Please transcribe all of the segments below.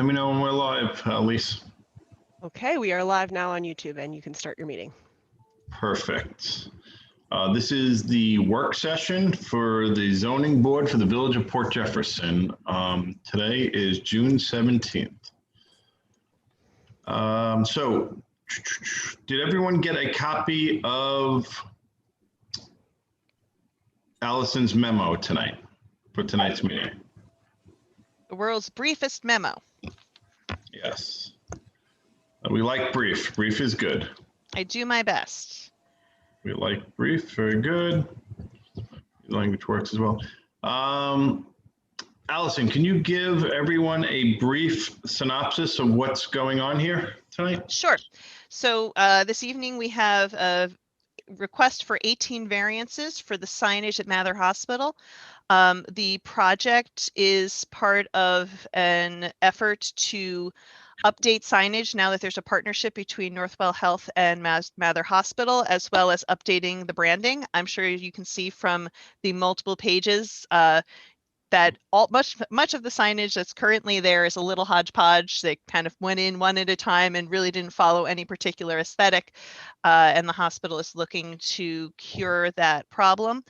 Let me know when we're live, Elise. Okay, we are live now on YouTube and you can start your meeting. Perfect. This is the work session for the zoning board for the Village of Port Jefferson. Today is June 17th. So did everyone get a copy of Allison's memo tonight for tonight's meeting? The world's briefest memo. Yes. We like brief. Brief is good. I do my best. We like brief. Very good. Language works as well. Allison, can you give everyone a brief synopsis of what's going on here tonight? Sure. So this evening we have a request for 18 variances for the signage at Mather Hospital. The project is part of an effort to update signage now that there's a partnership between Northwell Health and Mather Hospital, as well as updating the branding. I'm sure you can see from the multiple pages that much of the signage that's currently there is a little hodgepodge. They kind of went in one at a time and really didn't follow any particular aesthetic. And the hospital is looking to cure that problem.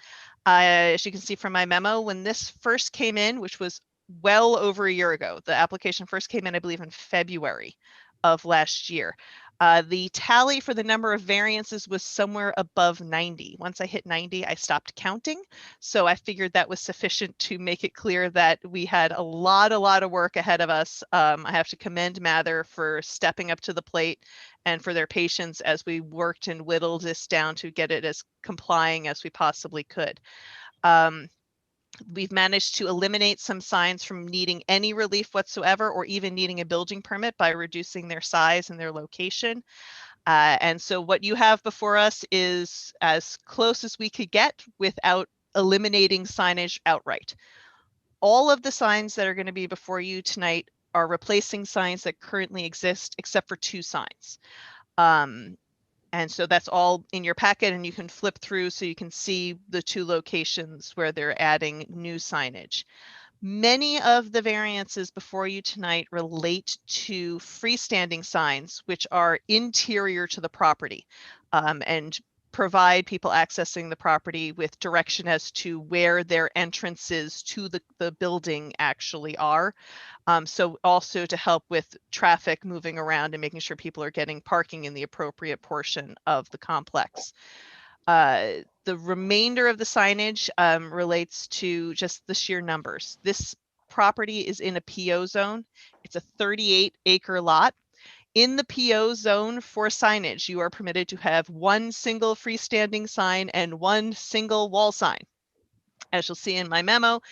As you can see from my memo, when this first came in, which was well over a year ago, the application first came in, I believe, in February of last year. The tally for the number of variances was somewhere above 90. Once I hit 90, I stopped counting. So I figured that was sufficient to make it clear that we had a lot of work ahead of us. I have to commend Mather for stepping up to the plate and for their patience as we worked and whittled this down to get it as complying as we possibly could. We've managed to eliminate some signs from needing any relief whatsoever or even needing a building permit by reducing their size and their location. And so what you have before us is as close as we could get without eliminating signage outright. All of the signs that are going to be before you tonight are replacing signs that currently exist, except for 2 signs. And so that's all in your packet, and you can flip through so you can see the 2 locations where they're adding new signage. Many of the variances before you tonight relate to freestanding signs, which are interior to the property, and provide people accessing the property with direction as to where their entrances to the building actually are. So also to help with traffic moving around and making sure people are getting parking in the appropriate portion of the complex. The remainder of the signage relates to just the sheer numbers. This property is in a PO zone. It's a 38-acre lot. In the PO zone for signage, you are permitted to have 1 single freestanding sign and 1 single wall sign. As you'll see in my memo,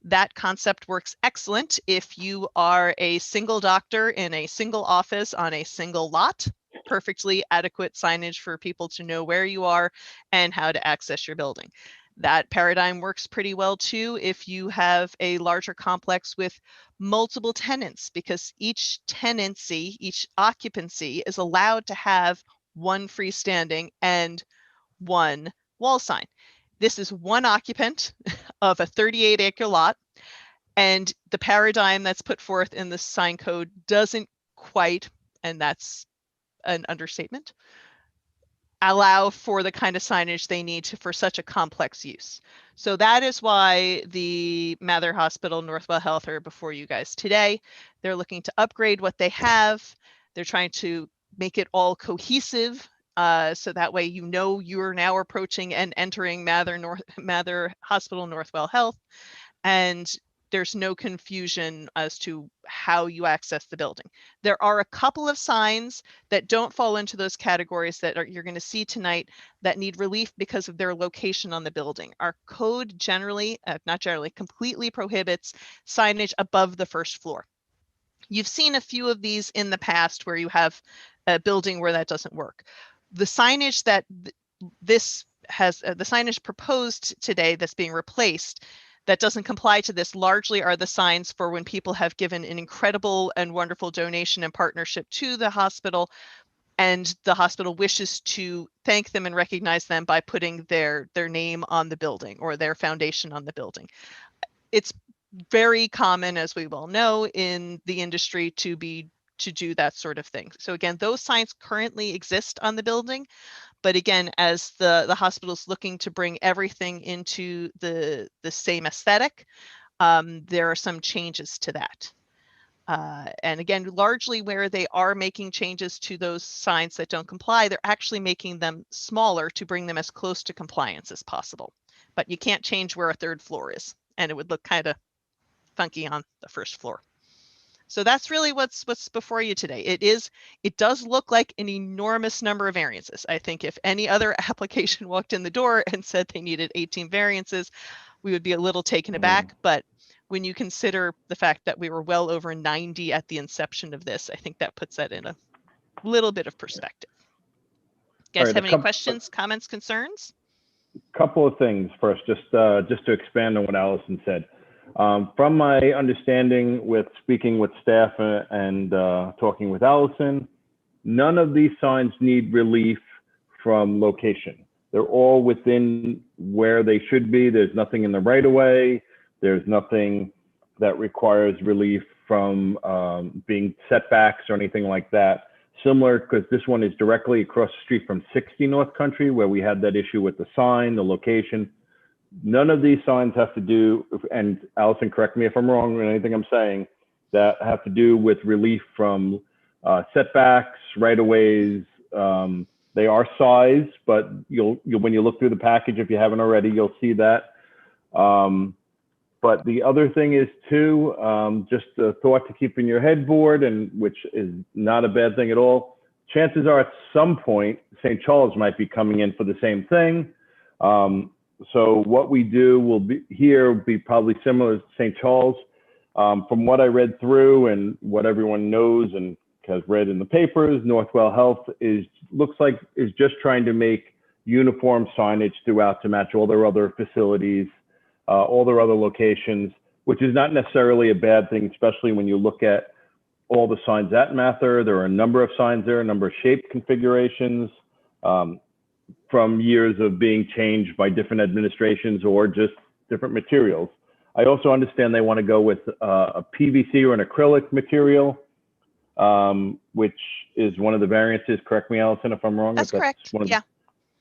that concept works excellent if you are a single doctor in a single office on a single lot. Perfectly adequate signage for people to know where you are and how to access your building. That paradigm works pretty well too if you have a larger complex with multiple tenants, because each tenancy, each occupancy is allowed to have 1 freestanding and 1 wall sign. This is 1 occupant of a 38-acre lot, and the paradigm that's put forth in the sign code doesn't quite, and that's an understatement, allow for the kind of signage they need for such a complex use. So that is why the Mather Hospital, Northwell Health are before you guys today. They're looking to upgrade what they have. They're trying to make it all cohesive. So that way you know you're now approaching and entering Mather Hospital, Northwell Health, and there's no confusion as to how you access the building. There are a couple of signs that don't fall into those categories that you're going to see tonight that need relief because of their location on the building. Our code generally, completely prohibits signage above the first floor. You've seen a few of these in the past where you have a building where that doesn't work. The signage that this has, the signage proposed today that's being replaced that doesn't comply to this largely are the signs for when people have given an incredible and wonderful donation and partnership to the hospital, and the hospital wishes to thank them and recognize them by putting their name on the building or their foundation on the building. It's very common, as we well know, in the industry to do that sort of thing. So again, those signs currently exist on the building, but again, as the hospital's looking to bring everything into the same aesthetic, there are some changes to that. And again, largely where they are making changes to those signs that don't comply, they're actually making them smaller to bring them as close to compliance as possible. But you can't change where a third floor is, and it would look kind of funky on the first floor. So that's really what's before you today. It does look like an enormous number of variances. I think if any other application walked in the door and said they needed 18 variances, we would be a little taken aback. But when you consider the fact that we were well over 90 at the inception of this, I think that puts that in a little bit of perspective. You guys have any questions, comments, concerns? Couple of things first, just to expand on what Allison said. From my understanding with speaking with staff and talking with Allison, none of these signs need relief from location. They're all within where they should be. There's nothing in the right of way. There's nothing that requires relief from being setbacks or anything like that. Similar, because this one is directly across the street from 60 North Country, where we had that issue with the sign, the location. None of these signs have to do, and Allison, correct me if I'm wrong with anything I'm saying, that have to do with relief from setbacks, right-of-ways. They are size, but you'll when you look through the package, if you haven't already, you'll see that. But the other thing is too, just a thought to keep in your headboard, and which is not a bad thing at all. Chances are at some point, St. Charles might be coming in for the same thing. So what we do will be probably similar to St. Charles. From what I read through and what everyone knows and has read in the papers, Northwell Health looks like is just trying to make uniform signage throughout to match all their other facilities, all their other locations, which is not necessarily a bad thing, especially when you look at all the signs at Mather. There are a number of signs there, a number of shape configurations from years of being changed by different administrations or just different materials. I also understand they want to go with a PVC or an acrylic material, which is one of the variances. Correct me, Allison, if I'm wrong. That's correct. Yeah.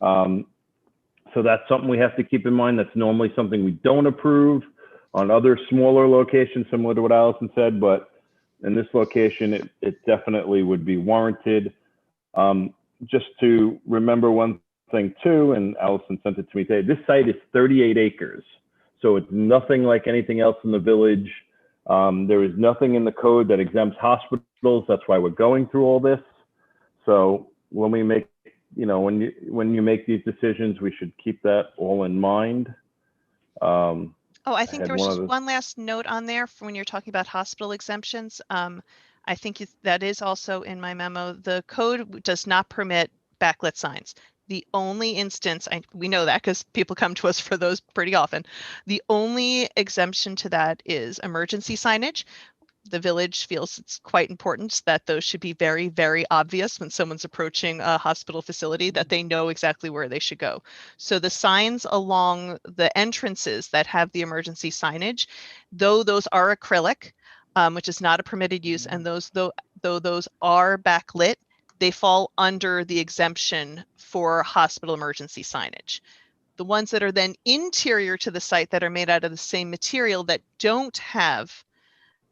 So that's something we have to keep in mind. That's normally something we don't approve on other smaller locations, similar to what Allison said, but in this location, it definitely would be warranted. Just to remember one thing too, and Allison sent it to me today, this site is 38 acres. So it's nothing like anything else in the village. There is nothing in the code that exempts hospitals. That's why we're going through all this. So when we make, when you make these decisions, we should keep that all in mind. Oh, I think there was just one last note on there for when you're talking about hospital exemptions. I think that is also in my memo. The code does not permit backlit signs. The only instance, we know that because people come to us for those pretty often. The only exemption to that is emergency signage. The village feels it's quite important that those should be very, very obvious when someone's approaching a hospital facility, that they know exactly where they should go. So the signs along the entrances that have the emergency signage, though those are acrylic, which is not a permitted use, and those though those are backlit, they fall under the exemption for hospital emergency signage. The ones that are then interior to the site that are made out of the same material that don't have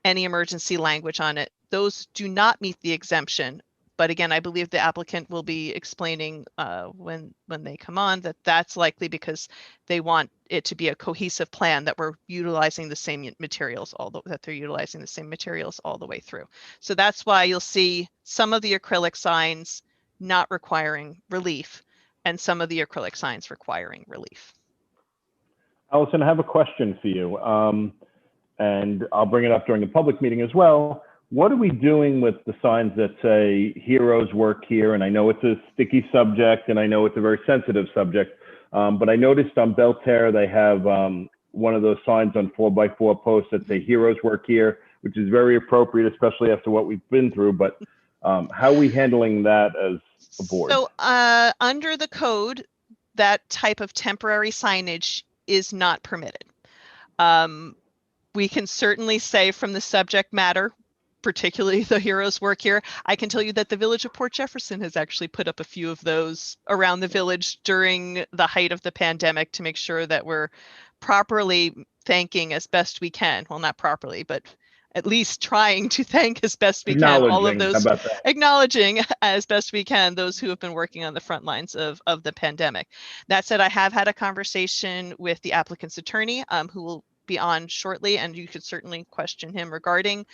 any emergency language on it, those do not meet the exemption. But again, I believe the applicant will be explaining when they come on that that's likely because they want it to be a cohesive plan, that we're utilizing the same materials, that they're utilizing the same materials all the way through. So that's why you'll see some of the acrylic signs not requiring relief and some of the acrylic signs requiring relief. Allison, I have a question for you. And I'll bring it up during the public meeting as well. What are we doing with the signs that say heroes work here? And I know it's a sticky subject and I know it's a very sensitive subject, but I noticed on Belterre, they have one of those signs on 4x4 posts that say heroes work here, which is very appropriate, especially after what we've been through. But how are we handling that as a board? So under the code, that type of temporary signage is not permitted. We can certainly say from the subject matter, particularly the heroes work here, I can tell you that the village of Port Jefferson has actually put up a few of those around the village during the height of the pandemic to make sure that we're properly thanking as best we can. Well, not properly, but at least trying to thank as best we can all of Acknowledging, how those, about that? acknowledging as best we can those who have been working on the front lines of the pandemic. That said, I have had a conversation with the applicant's attorney, who will be on shortly, and you could certainly question him regarding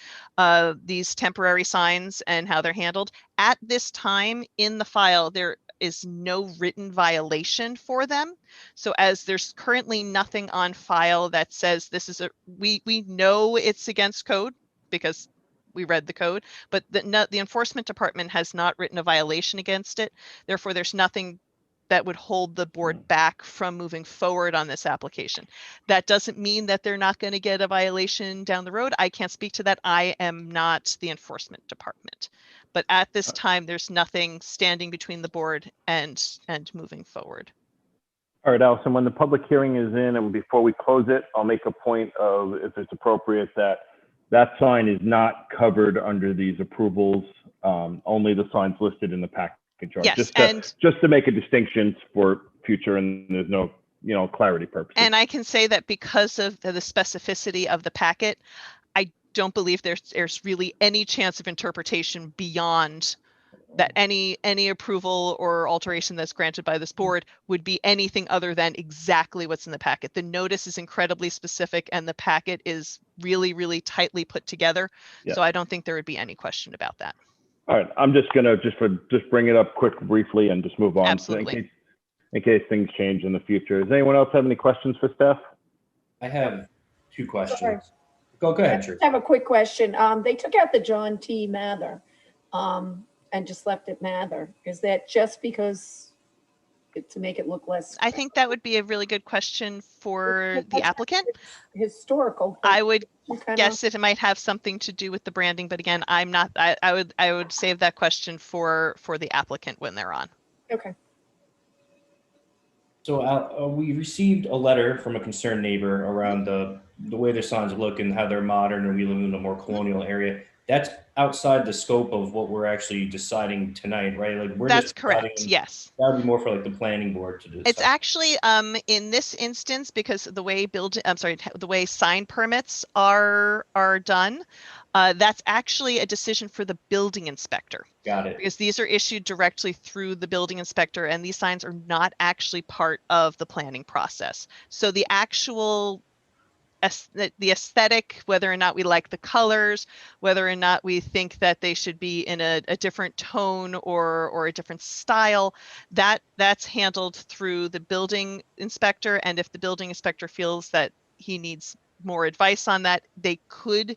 these temporary signs and how they're handled. At this time in the file, there is no written violation for them. So as there's currently nothing on file that says this is we know it's against code because we read the code, but the enforcement department has not written a violation against it. Therefore, there's nothing that would hold the board back from moving forward on this application. That doesn't mean that they're not going to get a violation down the road. I can't speak to that. I am not the enforcement department. But at this time, there's nothing standing between the board and moving forward. All right, Allison, when the public hearing is in and before we close it, I'll make a point of, if it's appropriate, that sign is not covered under these approvals. Only the signs listed in the package are. Yes, just to make a distinction for future, and there's no, clarity purposes. And I can say that because of the specificity of the packet, I don't believe there's really any chance of interpretation beyond that. Any approval or alteration that's granted by this board would be anything other than exactly what's in the packet. The notice is incredibly specific and the packet is really, really tightly put together. Yeah. So I don't think there would be any question about that. All right, I'm just gonna just bring it up briefly and just move on. Absolutely. In case things change in the future. Does anyone else have any questions for Steph? I have 2 questions. Sorry. Go ahead, Trish. I have a quick question. They took out the John T. Mather and just left it Mather. Is that just because to make it look less? I think that would be a really good question for the applicant. Historical. I would guess it might have something to do with the branding, but again, I'm not. I would save that question for the applicant when they're on. Okay. So we received a letter from a concerned neighbor around the way their signs look and how they're modern, and we live in a more colonial area. That's outside the scope of what we're actually deciding tonight, right? Like that's correct. Yes. That would be more for like the planning board to decide. It's actually in this instance, because the way the way sign permits are done, that's actually a decision for the building inspector. Got it. Because these are issued directly through the building inspector, and these signs are not actually part of the planning process. So the actual the aesthetic, whether or not we like the colors, whether or not we think that they should be in a different tone or a different style, that's handled through the building inspector. And if the building inspector feels that he needs more advice on that, they could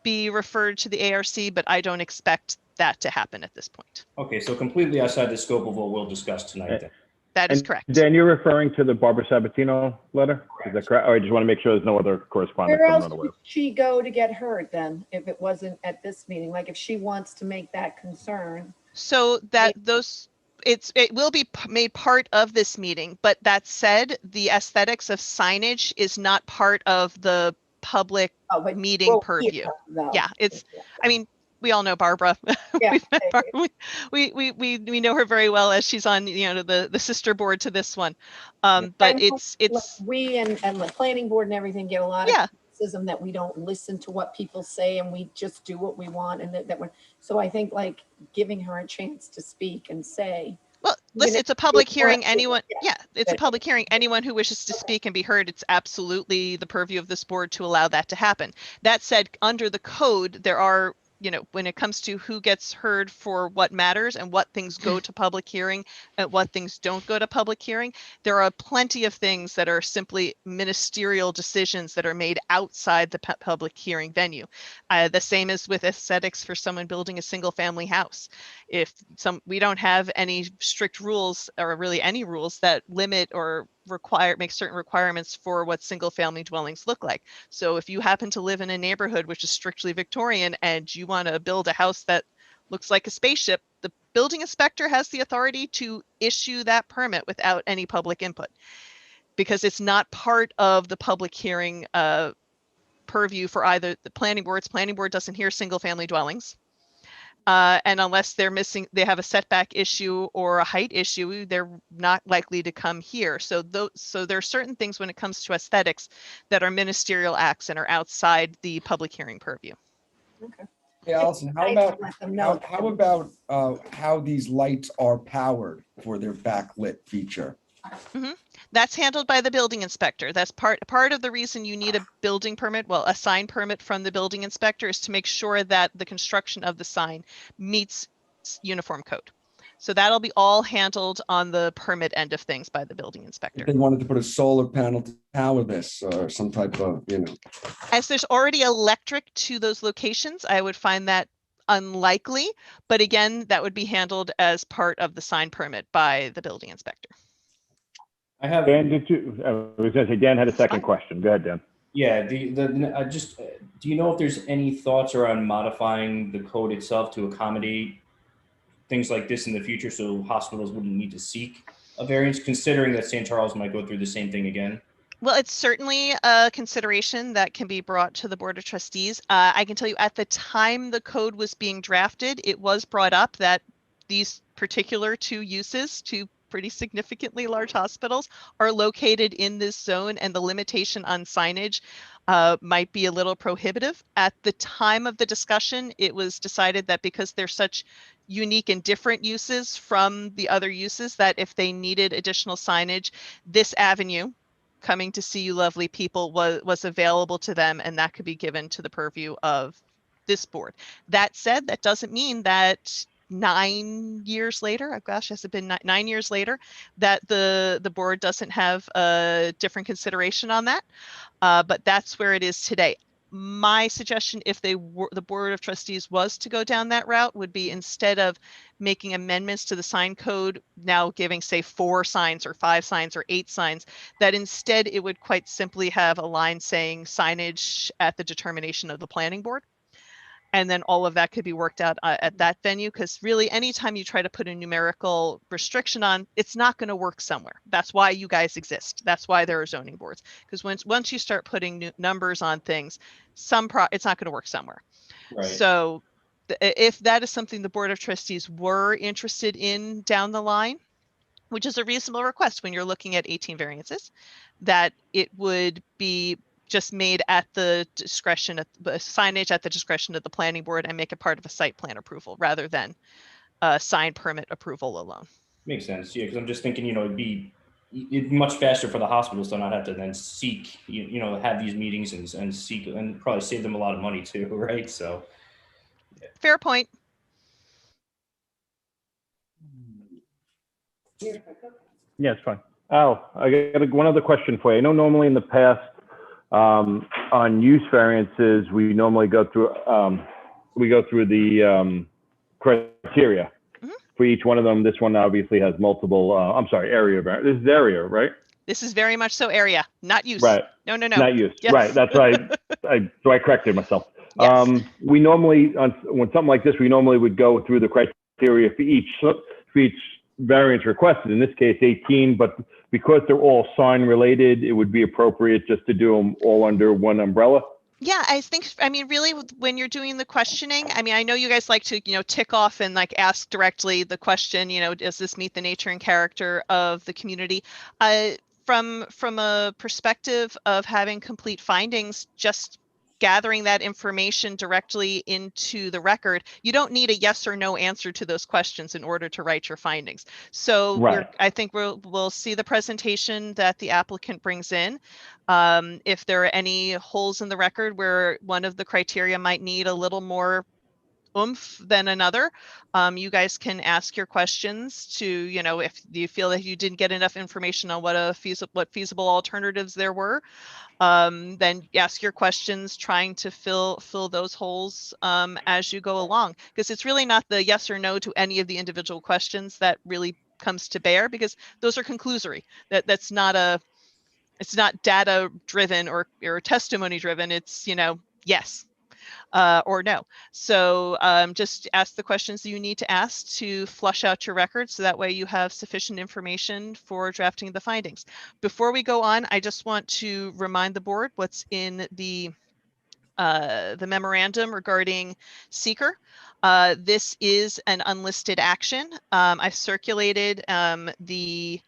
be referred to the ARC, but I don't expect that to happen at this point. Okay, so completely outside the scope of what we'll discuss tonight then. That is correct. Dan, you're referring to the Barbara Sabatino letter? Correct. Is that correct? Oh, I just want to make sure there's no other correspondence. Where else would she go to get heard then, if it wasn't at this meeting? Like if she wants to make that concern. So that it will be made part of this meeting, but that said, the aesthetics of signage is not part of the public meeting purview. Yeah, I mean, we all know Barbara. Yeah. we know her very well as she's on the sister board to this one. But it's we and the planning board and everything get a lot of criticism that we don't listen to what people say and we just do what we want, and that one. So I think like giving her a chance to speak and say. Well, listen, it's a public hearing. It's a public hearing. Anyone who wishes to speak and be heard, it's absolutely the purview of this board to allow that to happen. That said, under the code, there are, when it comes to who gets heard for what matters and what things go to public hearing and what things don't go to public hearing, there are plenty of things that are simply ministerial decisions that are made outside the public hearing venue. The same as with aesthetics for someone building a single family house. We don't have any strict rules or really any rules that limit or make certain requirements for what single family dwellings look like. So if you happen to live in a neighborhood which is strictly Victorian and you want to build a house that looks like a spaceship, the building inspector has the authority to issue that permit without any public input, because it's not part of the public hearing purview for either the planning boards. Planning board doesn't hear single family dwellings. And unless they have a setback issue or a height issue, they're not likely to come here. So there are certain things when it comes to aesthetics that are ministerial acts and are outside the public hearing purview. Okay. Hey, Allison, how I about let them know. how these lights are powered for their backlit feature? That's handled by the building inspector. That's part of the reason you need a building permit, well, a sign permit from the building inspector, is to make sure that the construction of the sign meets uniform code. So that'll be all handled on the permit end of things by the building inspector. If they wanted to put a solar panel to power this or some type of, As there's already electric to those locations, I would find that unlikely. But again, that would be handled as part of the sign permit by the building inspector. I have, Dan, I was going to say, Dan had a second question. Go ahead, Dan. yeah, do you know if there's any thoughts around modifying the code itself to accommodate things like this in the future so hospitals wouldn't need to seek a variance, considering that St. Charles might go through the same thing again? Well, it's certainly a consideration that can be brought to the Board of Trustees. I can tell you at the time the code was being drafted, it was brought up that these particular two uses, two pretty significantly large hospitals, are located in this zone, and the limitation on signage might be a little prohibitive. At the time of the discussion, it was decided that because they're such unique and different uses from the other uses, that if they needed additional signage, this avenue, coming to see you lovely people, was available to them, and that could be given to the purview of this board. That said, that doesn't mean that 9 years later, oh gosh, has it been 9 years later, that the board doesn't have a different consideration on that. But that's where it is today. My suggestion, if the Board of Trustees was to go down that route, would be, instead of making amendments to the sign code, now giving, say, 4 signs or 5 signs or 8 signs, that instead it would quite simply have a line saying signage at the determination of the planning board. And then all of that could be worked out at that venue, because really anytime you try to put a numerical restriction on, it's not going to work somewhere. That's why you guys exist. That's why there are zoning boards, because once you start putting new numbers on things, it's not going to work somewhere. Right. So if that is something the Board of Trustees were interested in down the line, which is a reasonable request when you're looking at 18 variances, that it would be just made at the discretion of the signage at the discretion of the planning board, and make it part of a site plan approval rather than a sign permit approval alone. Makes sense. Yeah, because I'm just thinking, it'd be much faster for the hospitals to not have to then seek, have these meetings and seek, and probably save them a lot of money too, right? So. Yeah. Fair point. Yeah, it's fine. Al, I got one other question for you. I know normally in the past, on use variances, we normally go through the criteria for each one of them. This one obviously has multiple. Area variance. This is area, right? This is very much so area, not use. Right. No. Not use. Yes. Right. That's right. So I corrected myself. Yes. We normally, when something like this, we normally would go through the criteria for each variance requested. In this case, 18, but because they're all sign related, it would be appropriate just to do them all under one umbrella. Yeah, really, when you're doing the questioning, I know you guys like to, tick off and ask directly the question, does this meet the nature and character of the community? From a perspective of having complete findings, just gathering that information directly into the record, you don't need a yes or no answer to those questions in order to write your findings. So right. I think we'll see the presentation that the applicant brings in. If there are any holes in the record where one of the criteria might need a little more oomph than another, you guys can ask your questions to, if you feel that you didn't get enough information on what feasible alternatives there were, then ask your questions trying to fill those holes as you go along, because it's really not the yes or no to any of the individual questions that really comes to bear, because those are conclusory. It's not data driven or testimony driven. It's yes or no. So just ask the questions that you need to ask to flush out your record, so that way you have sufficient information for drafting the findings. Before we go on, I just want to remind the board what's in the the memorandum regarding seeker. This is an unlisted action. I've circulated the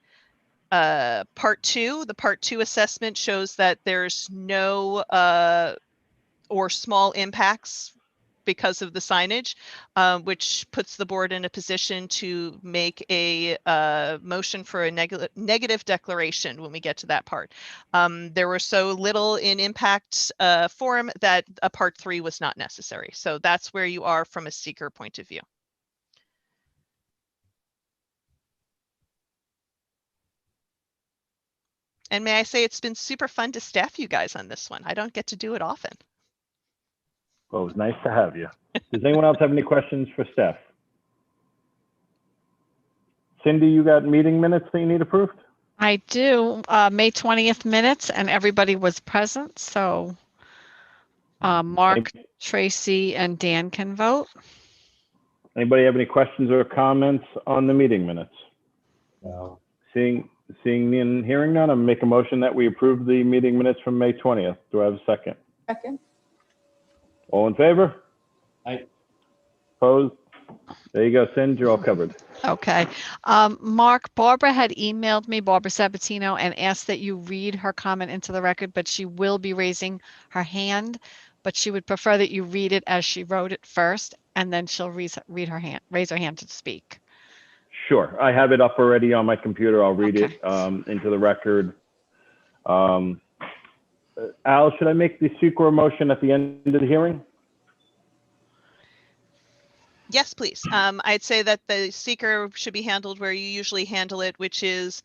part 2. The part 2 assessment shows that there's no or small impacts because of the signage, which puts the board in a position to make a motion for a negative declaration when we get to that part. There were so little in impact form that a part 3 was not necessary. So that's where you are from a seeker point of view. And may I say, it's been super fun to staff you guys on this one. I don't get to do it often. Well, it was nice to have you. Does anyone else have any questions for Steph? Cindy, you got meeting minutes that you need approved? I do. May 20th minutes, and everybody was present. So Mark, Tracy, and Dan can vote. Anybody have any questions or comments on the meeting minutes? No. Seeing and hearing none, I'll make a motion that we approve the meeting minutes from May 20th. Do I have a second? Second. All in favor? Aye. Opposed? There you go, Cindy, you're all covered. Okay. Mark, Barbara had emailed me, Barbara Sabatino, and asked that you read her comment into the record, but she will be raising her hand, but she would prefer that you read it as she wrote it first, and then she'll raise her hand to speak. Sure, I have it up already on my computer. I'll read Okay. it into the record. Al, should I make the secret motion at the end of the hearing? Yes, please. I'd say that the seeker should be handled where you usually handle it, which is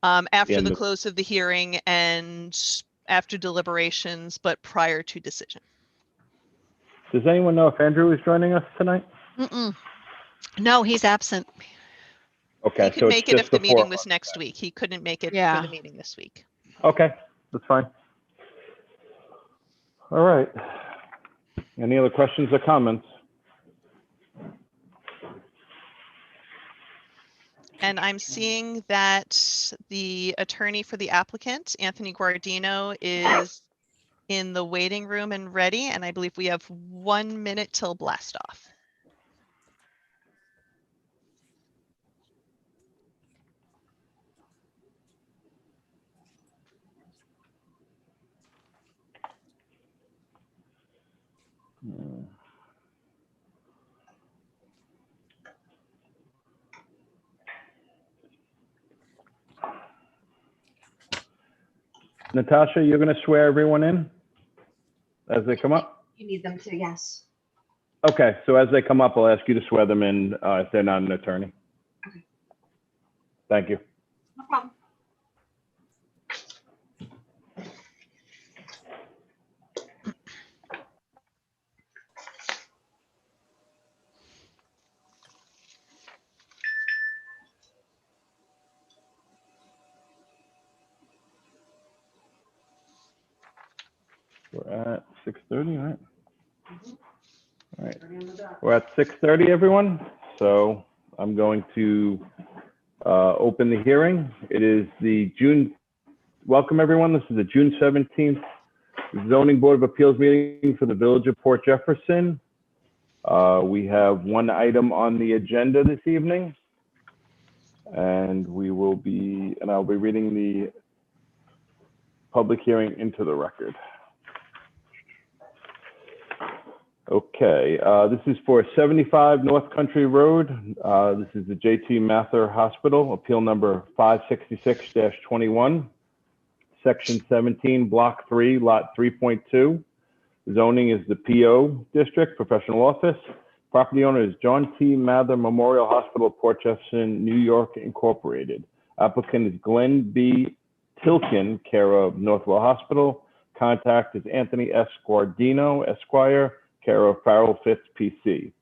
after the close of the hearing and after deliberations, but prior to decision. Does anyone know if Andrew is joining us tonight? No, he's absent. Okay, He could so make it's it just if the the four meeting of was us. next week. He couldn't make it for Yeah. the meeting this week. Okay, that's fine. All right. Any other questions or comments? And I'm seeing that the attorney for the applicant, Anthony Guardino, is in the waiting room and ready. And I believe we have 1 minute till blast off. Natasha, you're going to swear everyone in as they come up? You need them to, yes. Okay, so as they come up, I'll ask you to swear them in if they're not an attorney. Okay. Thank you. No problem. We're at 6:30, right? All right. We're at 6:30, everyone. So I'm going to open the hearing. It is the welcome everyone. This is the June 17th Zoning Board of Appeals meeting for the Village of Port Jefferson. We have one item on the agenda this evening, and I'll be reading the public hearing into the record. Okay, this is for 75 North Country Road. This is the J.T. Mather Hospital, appeal number 566-21, section 17, block 3, lot 3.2. Zoning is the PO district, professional office. Property owner is John T. Mather Memorial Hospital, Port Jefferson, New York, Incorporated. Applicant is Glenn B. Tilkin, care of Northwell Hospital. Contact is Anthony S. Guardino, Esquire, care of Farrell Fitz PC.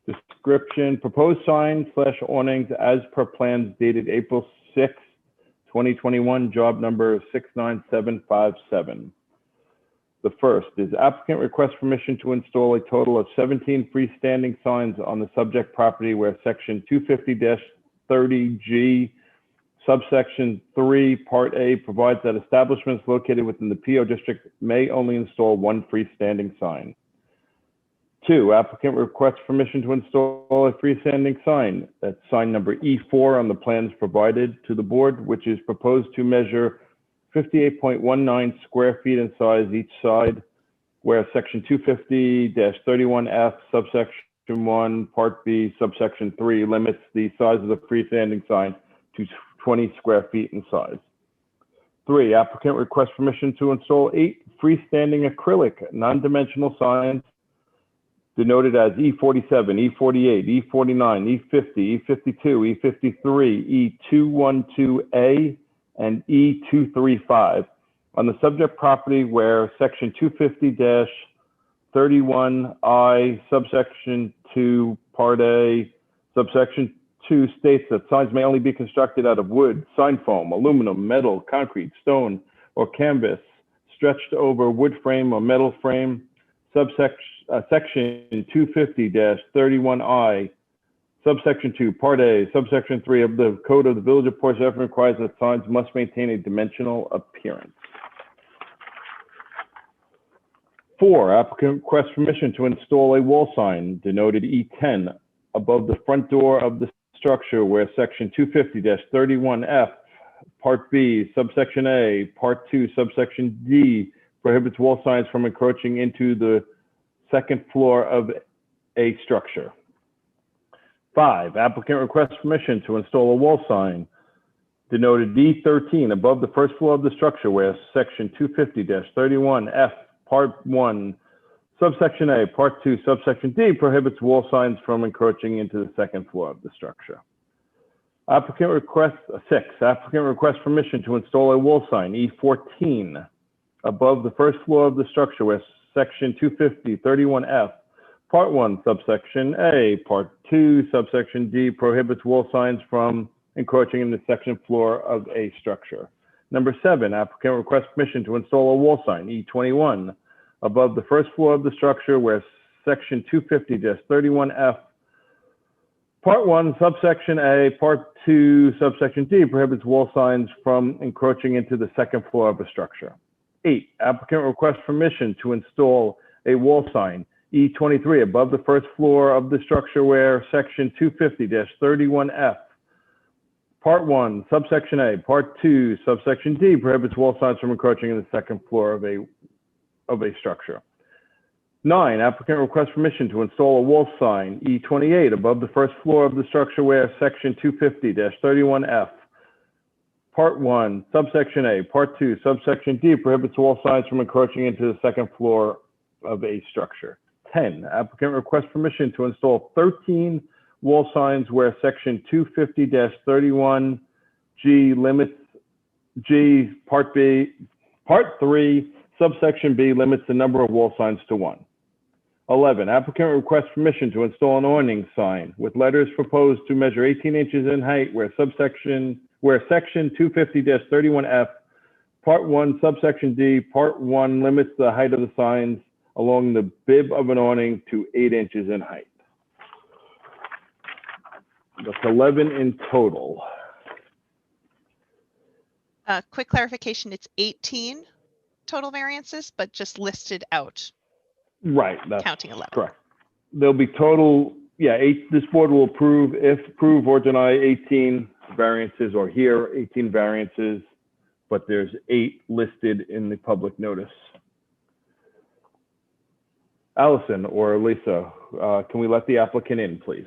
Description, proposed signs / awnings as per plans dated April 6, 2021, job number 69757. The first is applicant requests permission to install a total of 17 freestanding signs on the subject property where section 250-30G Subsection 3, Part A provides that establishments located within the PO district may only install one freestanding sign. 2, applicant requests permission to install a freestanding sign. That's sign number E4 on the plans provided to the board, which is proposed to measure 58.19 square feet in size each side, where section 250-31F, subsection 1, part B, subsection 3 limits the size of the freestanding sign to 20 square feet in size. 3, applicant requests permission to install 8 freestanding acrylic non-dimensional signs denoted as E47, E48, E49, E50, E52, E53, E212A, and E235 on the subject property where section 250-31I, subsection 2, part A, subsection 2 states that signs may only be constructed out of wood, sign foam, aluminum, metal, concrete, stone, or canvas stretched over wood frame or metal frame. Section 250-31I, subsection 2, part A, subsection 3 of the Code of the Village of Port Jefferson requires that signs must maintain a dimensional appearance. 4, applicant requests permission to install a wall sign denoted E10 above the front door of the structure where section 250-31F, part B, subsection A, part 2, subsection D prohibits wall signs from encroaching into the second floor of a structure. 5, applicant requests permission to install a wall sign denoted D13 above the first floor of the structure where section 250-31F, part 1, subsection A, part 2, subsection D prohibits wall signs from encroaching into the second floor of the structure. 6, applicant requests permission to install a wall sign E14 above the first floor of the structure where section 250-31F, part 1, subsection A, part 2, subsection D prohibits wall signs from encroaching in the second floor of a structure. 7, applicant requests permission to install a wall sign E21 above the first floor of the structure where section 250-31F, part 1, subsection A, part 2, subsection D prohibits wall signs from encroaching into the second floor of a structure. 8, applicant requests permission to install a wall sign E23 above the first floor of the structure where section 250-31F, part 1, subsection A, part 2, subsection D prohibits wall signs from encroaching in the second floor of a structure. 9, applicant requests permission to install a wall sign E28 above the first floor of the structure where section 250-31F, part 1, subsection A, part 2, subsection D prohibits wall signs from encroaching into the second floor of a structure. 10, applicant requests permission to install 13 wall signs where section 250-31G limits G, part B, part 3, subsection B limits the number of wall signs to 1. 11, applicant requests permission to install an awning sign with letters proposed to measure 18 inches in height where section 250-31F, part 1, subsection D, part 1 limits the height of the signs along the bib of an awning to 8 inches in height. That's 11 in total. Quick clarification, it's 18 total variances, but just listed out. Right, that's counting 11. correct. There'll be total, yeah, 8, this board will approve, if approve or deny 18 variances or hear 18 variances, but there's 8 listed in the public notice. Allison or Lisa, can we let the applicant in, please?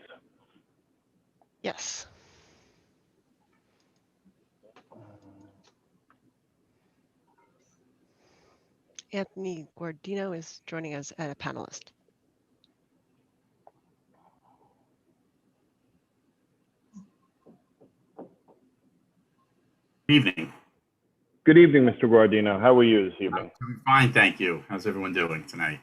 Yes. Anthony Guardino is joining us as a panelist. Evening. Good evening, Mr. Guardino. How are you this evening? I'm fine, thank you. How's everyone doing tonight?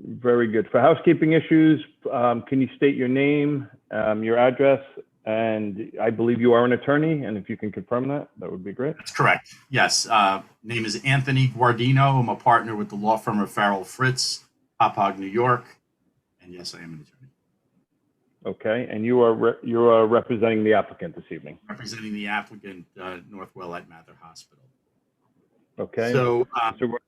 Very good. For housekeeping issues, can you state your name, your address, and I believe you are an attorney, and if you can confirm that, that would be great. That's correct. Yes. Name is Anthony Guardino. I'm a partner with the law firm of Farrell Fritz, Hauppauge, New York. And yes, I am an attorney. Okay, and you are representing the applicant this evening. Representing the applicant, Northwell at Mather Hospital. Okay. So, Mr. Gor-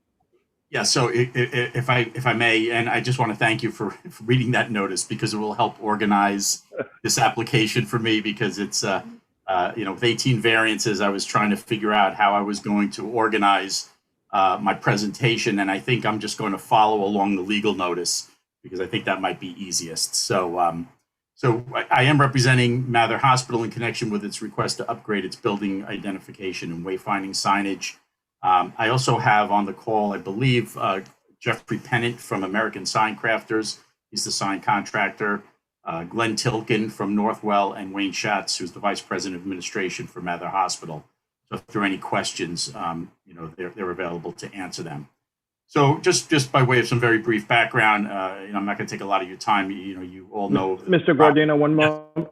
yeah, so if I may, and I just want to thank you for reading that notice, because it will help organize this application for me, because it's, with 18 variances, I was trying to figure out how I was going to organize my presentation, and I think I'm just going to follow along the legal notice, because I think that might be easiest. So, I am representing Mather Hospital in connection with its request to upgrade its building identification and wayfinding signage. I also have on the call, I believe, Jeffrey Pennant from American Sign Crafters. He's the sign contractor. Glenn Tilkin from Northwell, and Wayne Schatz, who's the Vice President of Administration for Mather Hospital. So if there are any questions, they're available to answer them. So just by way of some very brief background, I'm not going to take a lot of your time. You all know. Mr. Guardino, one moment.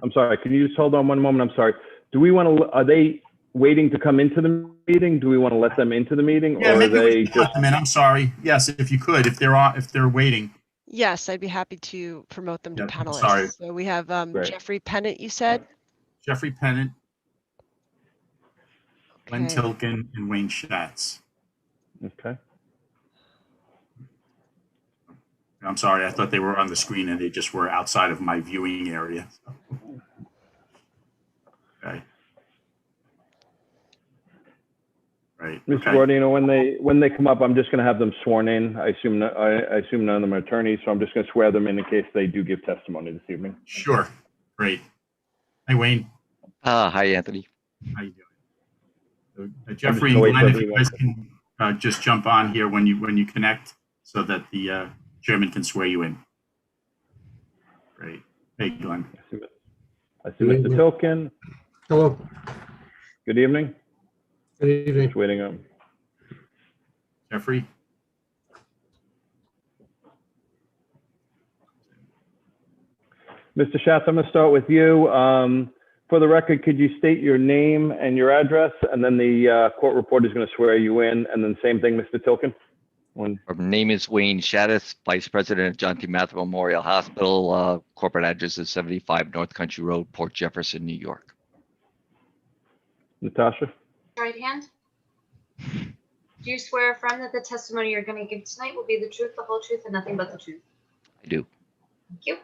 I'm sorry. Can you just hold on one moment? I'm sorry. Do we want to? Are they waiting to come into the meeting? Do we want to let them into the meeting, Yeah, or maybe are we they can just? let them in. I'm sorry. Yes, if you could, if they're waiting. Yes, I'd be happy to promote them to Yeah, panelists. sorry. So we have Great. Jeffrey Pennant, you said? Jeffrey Pennant, Glenn Okay. Tilkin, and Wayne Schatz. Okay. I'm sorry, I thought they were on the screen and they just were outside of my viewing area. Okay. Right. Mr. Okay. Guardino, when they come up, I'm just going to have them sworn in. I assume none of them are attorneys, so I'm just going to swear them in case they do give testimony this evening. Sure. Great. Hey, Wayne. Hi, Anthony. How you doing? So, Jeffrey and gonna wait Glenn, till if you guys can just jump on here when you connect, so that the chairman can swear you in. Great. Hey, Glenn. I see Mr. Tilkin. Hello. Good evening. Good evening. Just waiting on. Jeffrey. Mr. Schatz, I'm going to start with you. For the record, could you state your name and your address, and then the court reporter is going to swear you in, and then same thing, Mr. Tilkin? My name is Wayne Schatz, Vice President of John T. Mather Memorial Hospital. Corporate address is 75 North Country Road, Port Jefferson, New York. Natasha? Right hand. Do you swear or affirm that the testimony you're going to give tonight will be the truth, the whole truth, and nothing but the truth? I do. Thank you.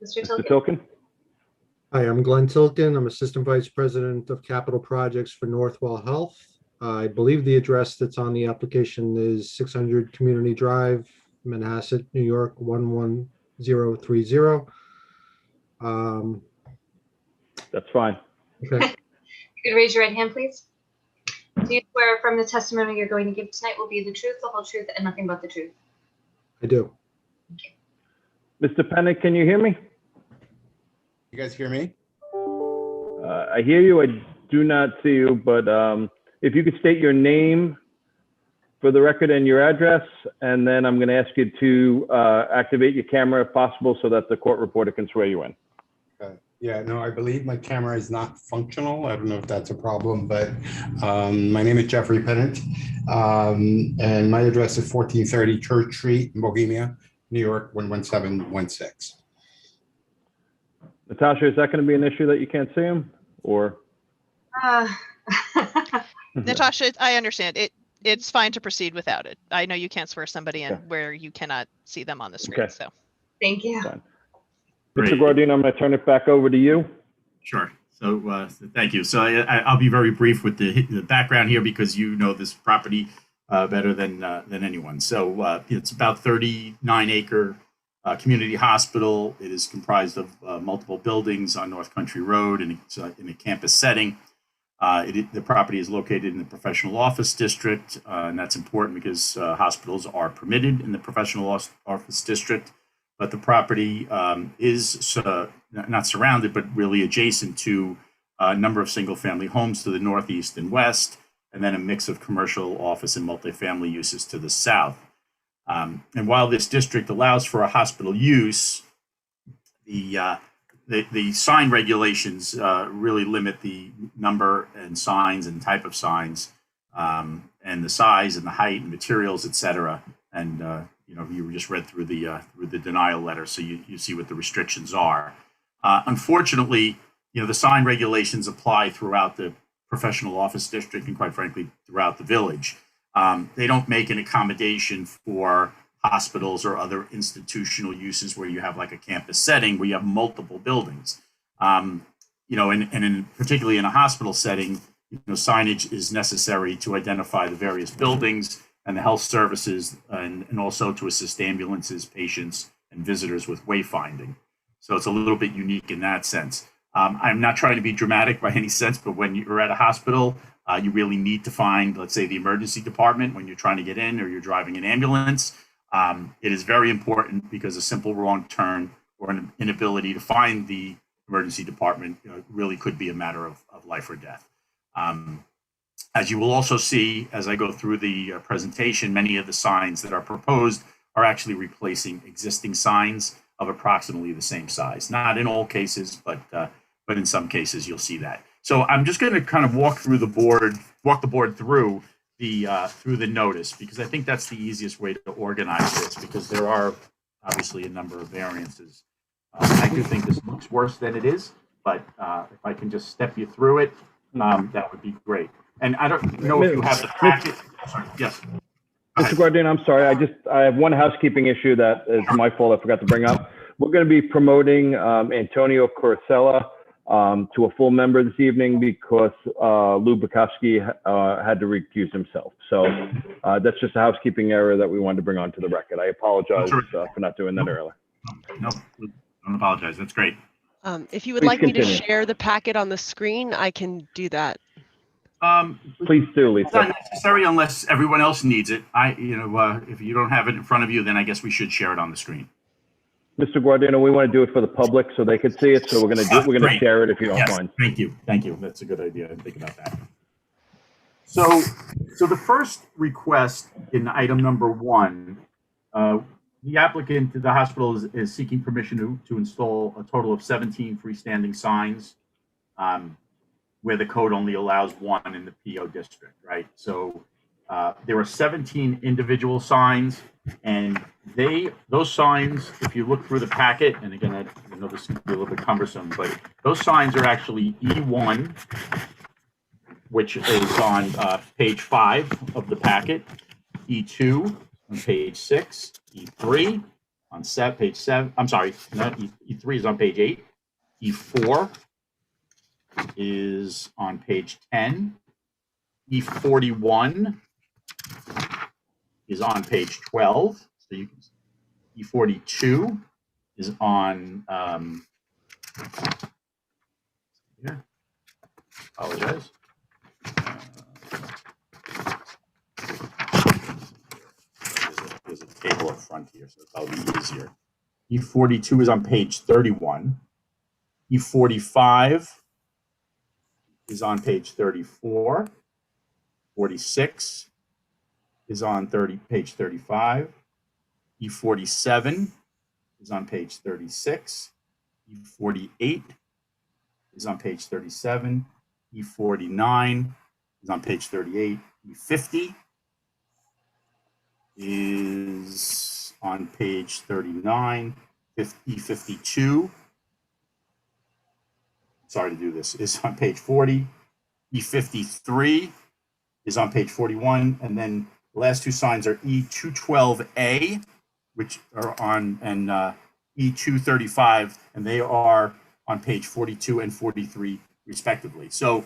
Mr. Mr. Tilkin. Tilkin? Hi, I'm Glenn Tilkin. I'm Assistant Vice President of Capital Projects for Northwell Health. I believe the address that's on the application is 600 Community Drive, Manhasset, New York, 11030. That's fine. Okay. You could raise your right hand, please. Do you swear or affirm the testimony you're going to give tonight will be the truth, the whole truth, and nothing but the truth? I do. Mr. Pennant, can you hear me? You guys hear me? I hear you. I do not see you, but if you could state your name for the record and your address, and then I'm going to ask you to activate your camera if possible so that the court reporter can swear you in. Yeah, no, I believe my camera is not functional. I don't know if that's a problem, but my name is Jeffrey Pennant, and my address is 1430 Church Street, Bohemia, New York, 11716. Natasha, is that going to be an issue that you can't see him, or? Natasha, I understand. It's fine to proceed without it. I know you can't swear somebody in Okay. where you cannot see them on the screen. Okay. So Thank you. Fine. Great. Mr. Guardino, I'm going to turn it back over to you. Sure. So thank you. So I'll be very brief with the background here, because you know this property better than anyone. So it's about 39-acre community hospital. It is comprised of multiple buildings on North Country Road, and it's in a campus setting. The property is located in the professional office district, and that's important because hospitals are permitted in the professional office district. But the property is not surrounded, but really adjacent to a number of single-family homes to the northeast and west, and then a mix of commercial, office, and multifamily uses to the south. And while this district allows for a hospital use, the sign regulations really limit the number and signs and type of signs, and the size and the height and materials, et cetera. And you just read through the denial letter, so you see what the restrictions are. Unfortunately, the sign regulations apply throughout the professional office district and, quite frankly, throughout the village. They don't make an accommodation for hospitals or other institutional uses where you have like a campus setting where you have multiple buildings. Particularly in a hospital setting, signage is necessary to identify the various buildings and the health services, and also to assist ambulances, patients, and visitors with wayfinding. So it's a little bit unique in that sense. I'm not trying to be dramatic by any sense, but when you're at a hospital, you really need to find, let's say, the emergency department when you're trying to get in or you're driving an ambulance. It is very important because a simple wrong turn or an inability to find the emergency department really could be a matter of life or death. As you will also see as I go through the presentation, many of the signs that are proposed are actually replacing existing signs of approximately the same size. Not in all cases, but in some cases you'll see that. So I'm just going to kind of walk the board through the notice, because I think that's the easiest way to organize this, because there are obviously a number of variances. I do think this looks worse than it is, but if I can just step you through it, that would be great. And I don't know if you have the packet. Sorry, yes. Mr. Guardino, I'm sorry. I have one housekeeping issue that is my fault. I forgot to bring up. We're going to be promoting Antonio Corusella to a full member this evening because Lou Bukowski had to recuse himself. So that's just a housekeeping error that we wanted to bring onto the record. I apologize for not doing that earlier. No, don't apologize. That's great. If you would Please like me to continue. share the packet on the screen, I can do that. Please do, Lisa. It's not necessary unless everyone else needs it. If you don't have it in front of you, then I guess we should share it on the screen. Mr. Guardino, we want to do it for the public so they could see it. So we're going to do it. We're going to Great. share it if you don't Yes, mind. Thank you. That's a good idea. I didn't think about that. So the first request in item number 1, the applicant, the hospital, is seeking permission to install a total of 17 freestanding signs, where the code only allows 1 in the PO district, right? So there are 17 individual signs, and those signs, if you look through the packet, and again, I know this can be a little bit cumbersome, but those signs are actually E1, which is on page 5 of the packet, E2 on page 6, E3 on page 7. I'm sorry, not E3 is on page 8. E4 is on page 10. E41 is on page 12. So you can see E42 is on here. Apologize. There's a table up front here, so that'll be easier. E42 is on page 31. E45 is on page 34. 46 is on page 35. E47 is on page 36. E48 is on page 37. E49 is on page 38. E50 is on page 39. E52, sorry to do this, is on page 40. E53 is on page 41, and then the last 2 signs are E212A, which are on, and E235, and they are on page 42 and 43 respectively. So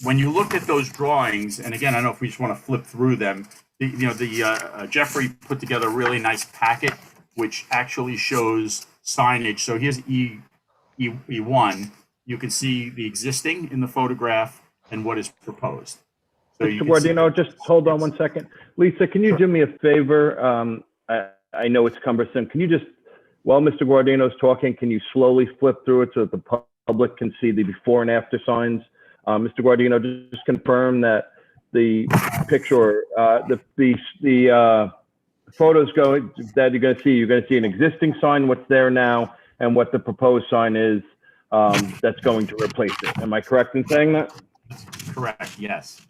when you look at those drawings, and again, I don't know if we just want to flip through them, Jeffrey put together a really nice packet which actually shows signage. So here's E1. You can see the existing in the photograph and what is proposed. So Mr. Guardino, just hold on 1 second. Lisa, can you do me a favor? I know it's cumbersome. Can you just, while Mr. Guardino's talking, can you slowly flip through it so that the public can see the before and after signs? Mr. Guardino, just confirm that the picture, the photos that you're going to see an existing sign, what's there now, and what the proposed sign is that's going to replace it. Am I correct in saying that? Correct, yes.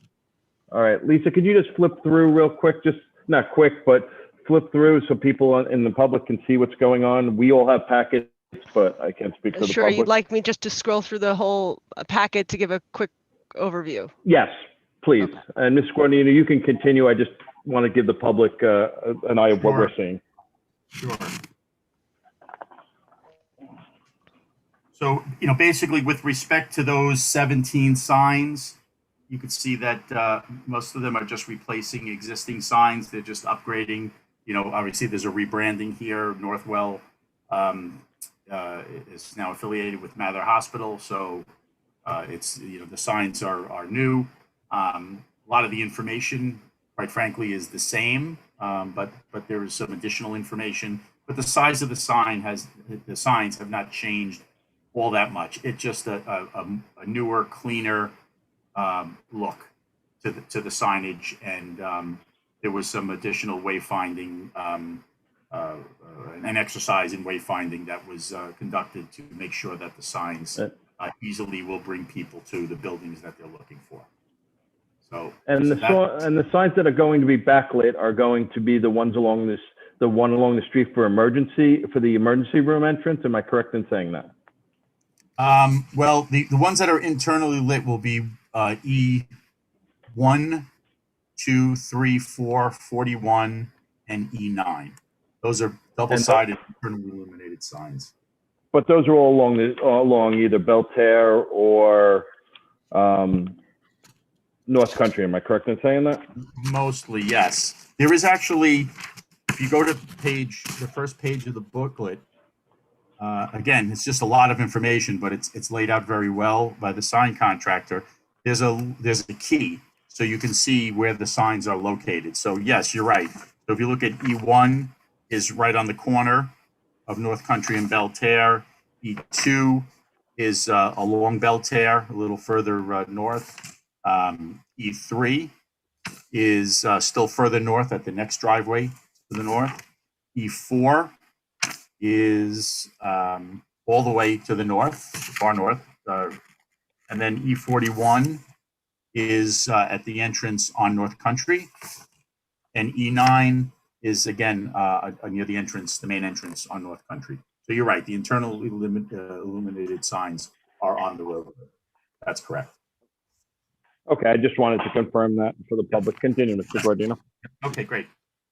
All right, Lisa, could you just flip through real quick? Just not quick, but flip through so people in the public can see what's going on? We all have packets, but I can't speak for the Sure, public. you'd like me just to scroll through the whole packet to give a quick overview? Yes, please. Okay. And Ms. Guarnino, you can continue. I just want to give the public an eye of what we're seeing. Sure. So, basically with respect to those 17 signs, you can see that most of them are just replacing existing signs. They're just upgrading. Obviously there's a rebranding here. Northwell is now affiliated with Mather Hospital. So it's, the signs are new. A lot of the information, quite frankly, is the same, but there is some additional information. But the size of the signs have not changed all that much. It's just a newer, cleaner look to the signage, and there was some additional wayfinding, an exercise in wayfinding that was conducted to make sure that the signs easily will bring people to the buildings that they're looking for. So, and the signs that are going to be backlit are going to be the ones along the one along the street for the emergency room entrance. Am I correct in saying that? Well, the ones that are internally lit will be E1, 2, 3, 4, 41, and E9. Those are double-sided internally illuminated signs. But those are all along either Belterre or North Country. Am I correct in saying that? Mostly, yes. There is actually, if you go to the first page of the booklet, again, it's just a lot of information, but it's laid out very well by the sign contractor. There's a key, so you can see where the signs are located. So yes, you're right. So if you look at E1 is right on the corner of North Country and Belterre. E2 is along Belterre, a little further north. E3 is still further north at the next driveway to the north. E4 is all the way to the north, far north. And then E41 is at the entrance on North Country. And E9 is again near the entrance, the main entrance on North Country. So you're right, the internal illuminated signs are on the road. That's correct. Okay, I just wanted to confirm that for the public. Continue, Mr. Guardino. Okay, great.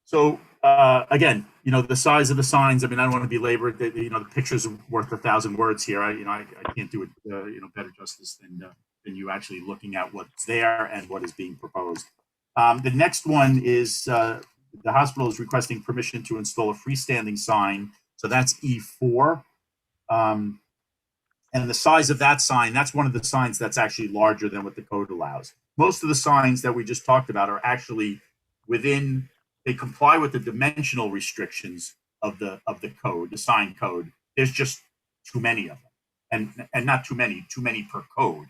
So again, the size of the signs. I mean, I don't want to belabor it. The pictures are worth 1,000 words here. I can't do it, better justice than you actually looking at what's there and what is being proposed. The next one is the hospital is requesting permission to install a freestanding sign. So that's E4. And the size of that sign, that's one of the signs that's actually larger than what the code allows. Most of the signs that we just talked about are actually within, they comply with the dimensional restrictions of the code, the sign code. There's just too many of them, and not too many per code,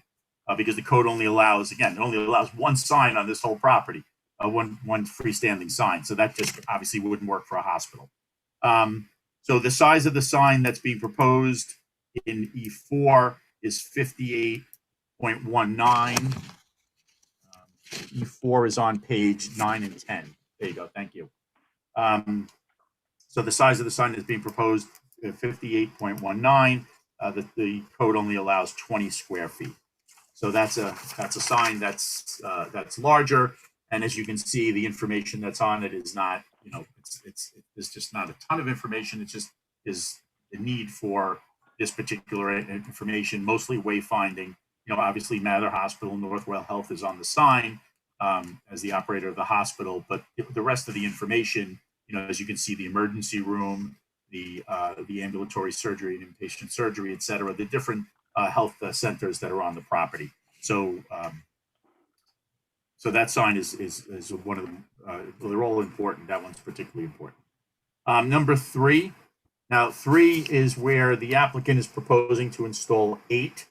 because the code only allows, again, it only allows one sign on this whole property, one freestanding sign. So that just obviously wouldn't work for a hospital. So the size of the sign that's being proposed in E4 is 58.19. E4 is on page 9 and 10. There you go. Thank you. So the size of the sign is being proposed 58.19. The code only allows 20 square feet. So that's a sign that's larger. And as you can see, the information that's on it is not, it's just not a ton of information. It just is the need for this particular information, mostly wayfinding. Obviously Mather Hospital, Northwell Health is on the sign as the operator of the hospital, but the rest of the information, as you can see, the emergency room, the ambulatory surgery and inpatient surgery, et cetera, the different health centers that are on the property. So so that sign is one of them. They're all important. That one's particularly important. Number 3. Now 3 is where the applicant is proposing to install 8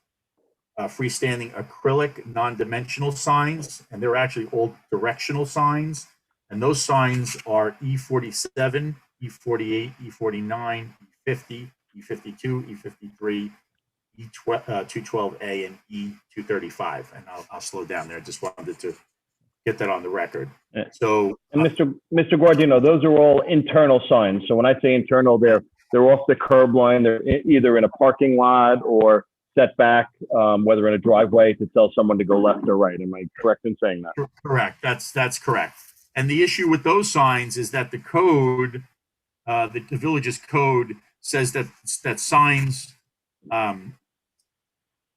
freestanding acrylic non-dimensional signs, and they're actually all directional signs. And those signs are E47, E48, E49, E50, E52, E53, E212A, and E235. And I'll slow down there. I just wanted to get that on the record. Yeah. So, And Mr. Guardino, those are all internal signs. So when I say internal, they're off the curb line. They're either in a parking lot or set back, whether in a driveway to tell someone to go left or right. Am I correct in saying that? correct. That's correct. And the issue with those signs is that the code, the village's code says that signs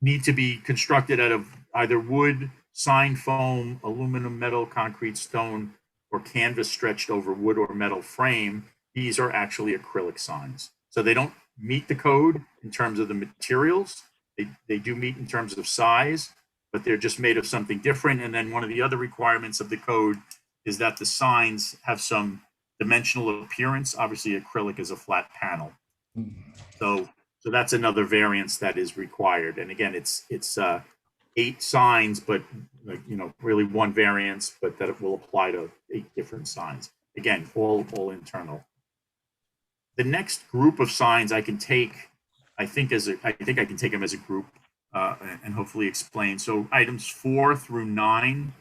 need to be constructed out of either wood, sign foam, aluminum, metal, concrete, stone, or canvas stretched over wood or metal frame. These are actually acrylic signs. So they don't meet the code in terms of the materials. They do meet in terms of size, but they're just made of something different. And then one of the other requirements of the code is that the signs have some dimensional appearance. Obviously, acrylic is a flat panel. So that's another variance that is required. And again, it's 8 signs, but really one variance, but that it will apply to 8 different signs. Again, all internal. The next group of signs I can take, I think I can take them as a group and hopefully explain. So items 4 through 9,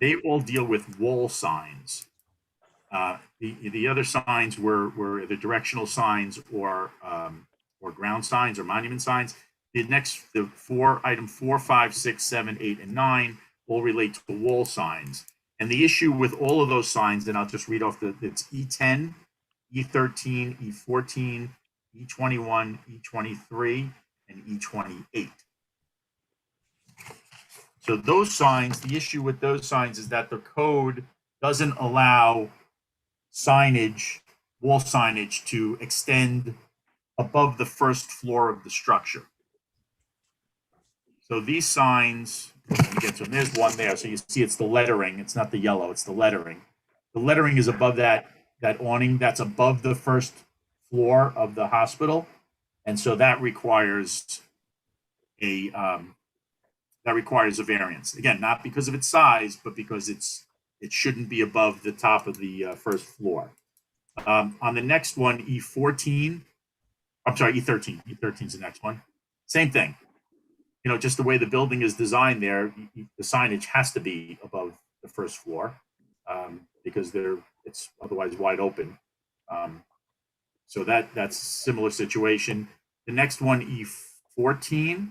they all deal with wall signs. The other signs were the directional signs or ground signs or monument signs. The item 4, 5, 6, 7, 8, and 9 all relate to wall signs. And the issue with all of those signs, and I'll just read off it's E10, E13, E14, E21, E23, and E28. So those signs, the issue with those signs is that the code doesn't allow signage, wall signage, to extend above the first floor of the structure. So these signs, let me get to them. There's one there. So you see it's the lettering. It's not the yellow, it's the lettering. The lettering is above that awning. That's above the first floor of the hospital. And so that requires a variance. Again, not because of its size, but because it shouldn't be above the top of the first floor. On the next one, E13 is the next one. Same thing. Just the way the building is designed there, the signage has to be above the first floor because it's otherwise wide open. So that's a similar situation. The next one, E14.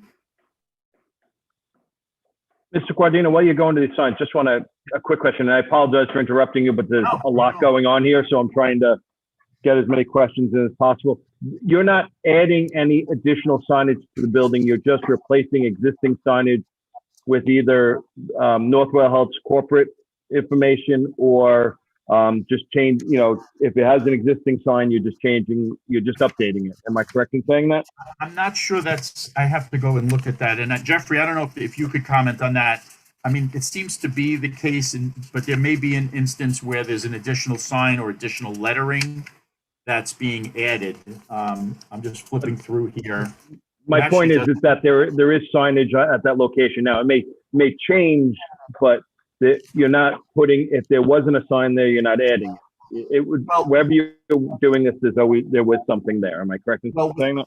Mr. Guardino, while you're going to these signs, just want a quick question. And I apologize for interrupting you, but there's a lot going on here, so I'm trying to get as many questions in as possible. You're not adding any additional signage to the building. You're just replacing existing signage with either Northwell Health's corporate information or just change, if it has an existing sign, you're just updating it. Am I correct in saying that? I'm not sure I have to go and look at that. And Jeffrey, I don't know if you could comment on that. I mean, it seems to be the case, but there may be an instance where there's an additional sign or additional lettering that's being added. I'm just flipping through here. My point is that there is signage at that location now. It may change, but you're not putting, if there wasn't a sign there, you're not adding it. It would, wherever you're doing this, there was something there. Am I correct in saying that?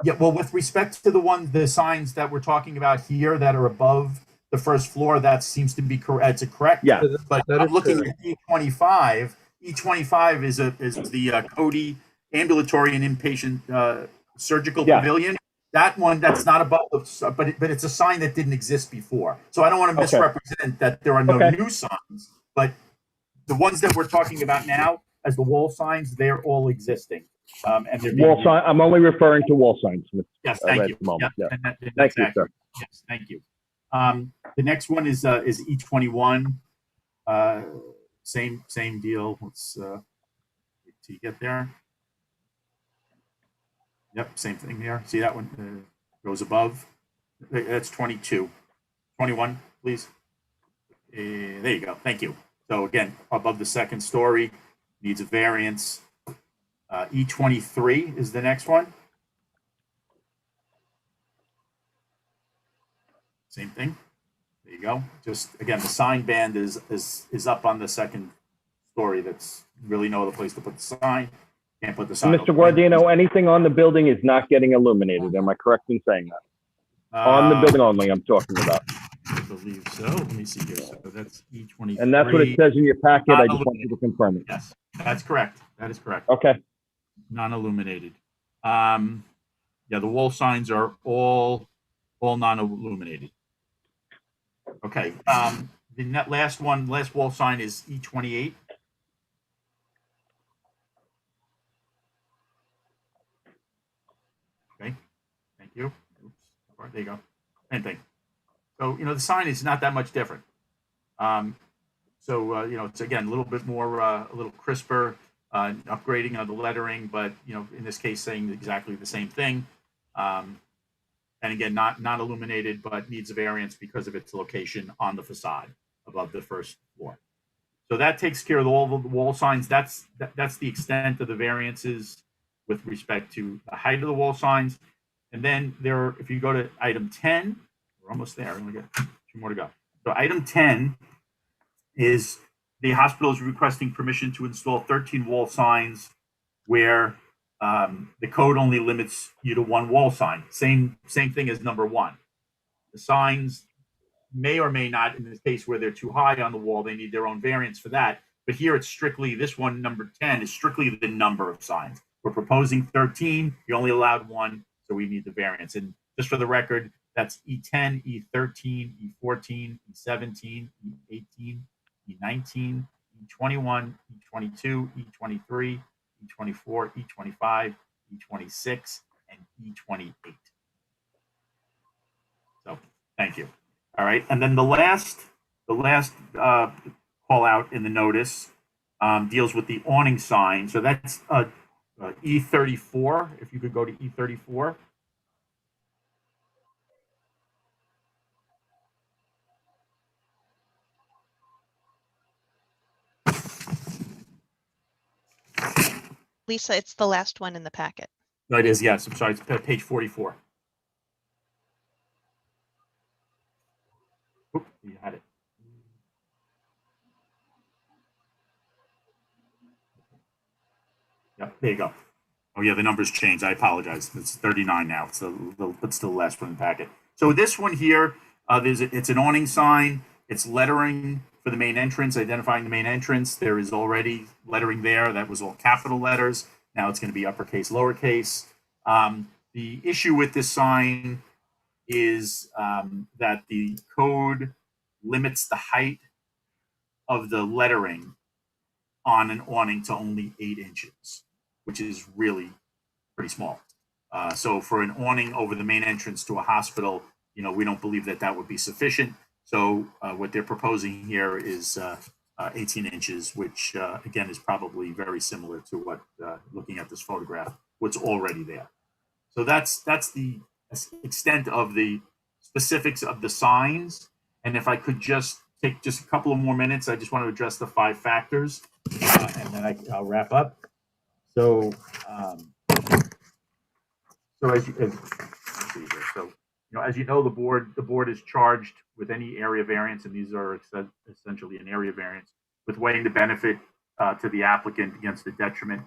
Yeah, well, with respect to the signs that we're talking about here that are above the first floor, that seems to be correct. It's correct. Yeah. But I'm looking at E25. E25 is the Cody Ambulatory and Inpatient Surgical Pavilion. That one, that's not above, but it's a sign that didn't exist before. So I don't want to misrepresent that there are no new signs, but the ones that we're talking about now as the wall signs, they're all existing. And they're wall sign. I'm only referring to wall signs. Yes, thank you. Thank you, sir. Yes, thank you. The next one is E21. Same deal. Let's till you get there. Yep, same thing here. See that one goes above. That's 22. 21, please. There you go. Thank you. So again, above the second story, needs a variance. E23 is the next one. Same thing. There you go. Just again, the sign band is up on the second story. That's really no other place to put the sign. Can't put the sign. Mr. Guardino, anything on the building is not getting illuminated. Am I correct in saying that? On the building only, I'm talking about. believe so. Let me see here. So that's E23. And that's what it says in your packet. I just want you to confirm it. Yes, that's correct. That is correct. Okay. Non-illuminated. Yeah, the wall signs are all non-illuminated. Okay. The last wall sign is E28. Okay. Thank you. Oops. There you go. Same thing. So, the sign is not that much different. It's again, a little bit more, a little crisper, upgrading of the lettering, but, in this case, saying exactly the same thing. And again, not illuminated, but needs a variance because of its location on the facade above the first floor. So that takes care of all the wall signs. That's the extent of the variances with respect to the height of the wall signs. And then if you go to item 10, we're almost there. We're gonna get 2 more to go. So item 10 is the hospital is requesting permission to install 13 wall signs where the code only limits you to 1 wall sign. Same thing as number 1. The signs may or may not, in this case where they're too high on the wall, they need their own variance for that. But here it's strictly, this one, number 10, is strictly the number of signs. We're proposing 13. You only allowed 1, so we need the variance. And just for the record, that's E10, E13, E14, E17, E18, E19, E21, E22, E23, E24, E25, E26, and E28. So, thank you. All right, and then the last call out in the notice deals with the awning sign. So that's E34. If you could go to E34. Lisa, it's the last one in the packet. No, it is, yes. I'm sorry, it's page 44. Oop, you had it. Yeah, there you go. Oh yeah, the numbers changed. I apologize. It's 39 now. It's still the last one in the packet. So this one here, it's an awning sign. It's lettering for the main entrance, identifying the main entrance. There is already lettering there. That was all capital letters. Now it's going to be uppercase, lowercase. The issue with this sign is that the code limits the height of the lettering on an awning to only 8 inches, which is really pretty small. So for an awning over the main entrance to a hospital, we don't believe that would be sufficient. So what they're proposing here is 18 inches, which again is probably very similar to what, looking at this photograph, what's already there. So that's the extent of the specifics of the signs. And if I could just take just a couple of more minutes, I just want to address the 5 factors, and then I'll wrap up. So, let's see here. So, as you know, the board is charged with any area variance, and these are essentially an area variance, with weighing the benefit to the applicant against the detriment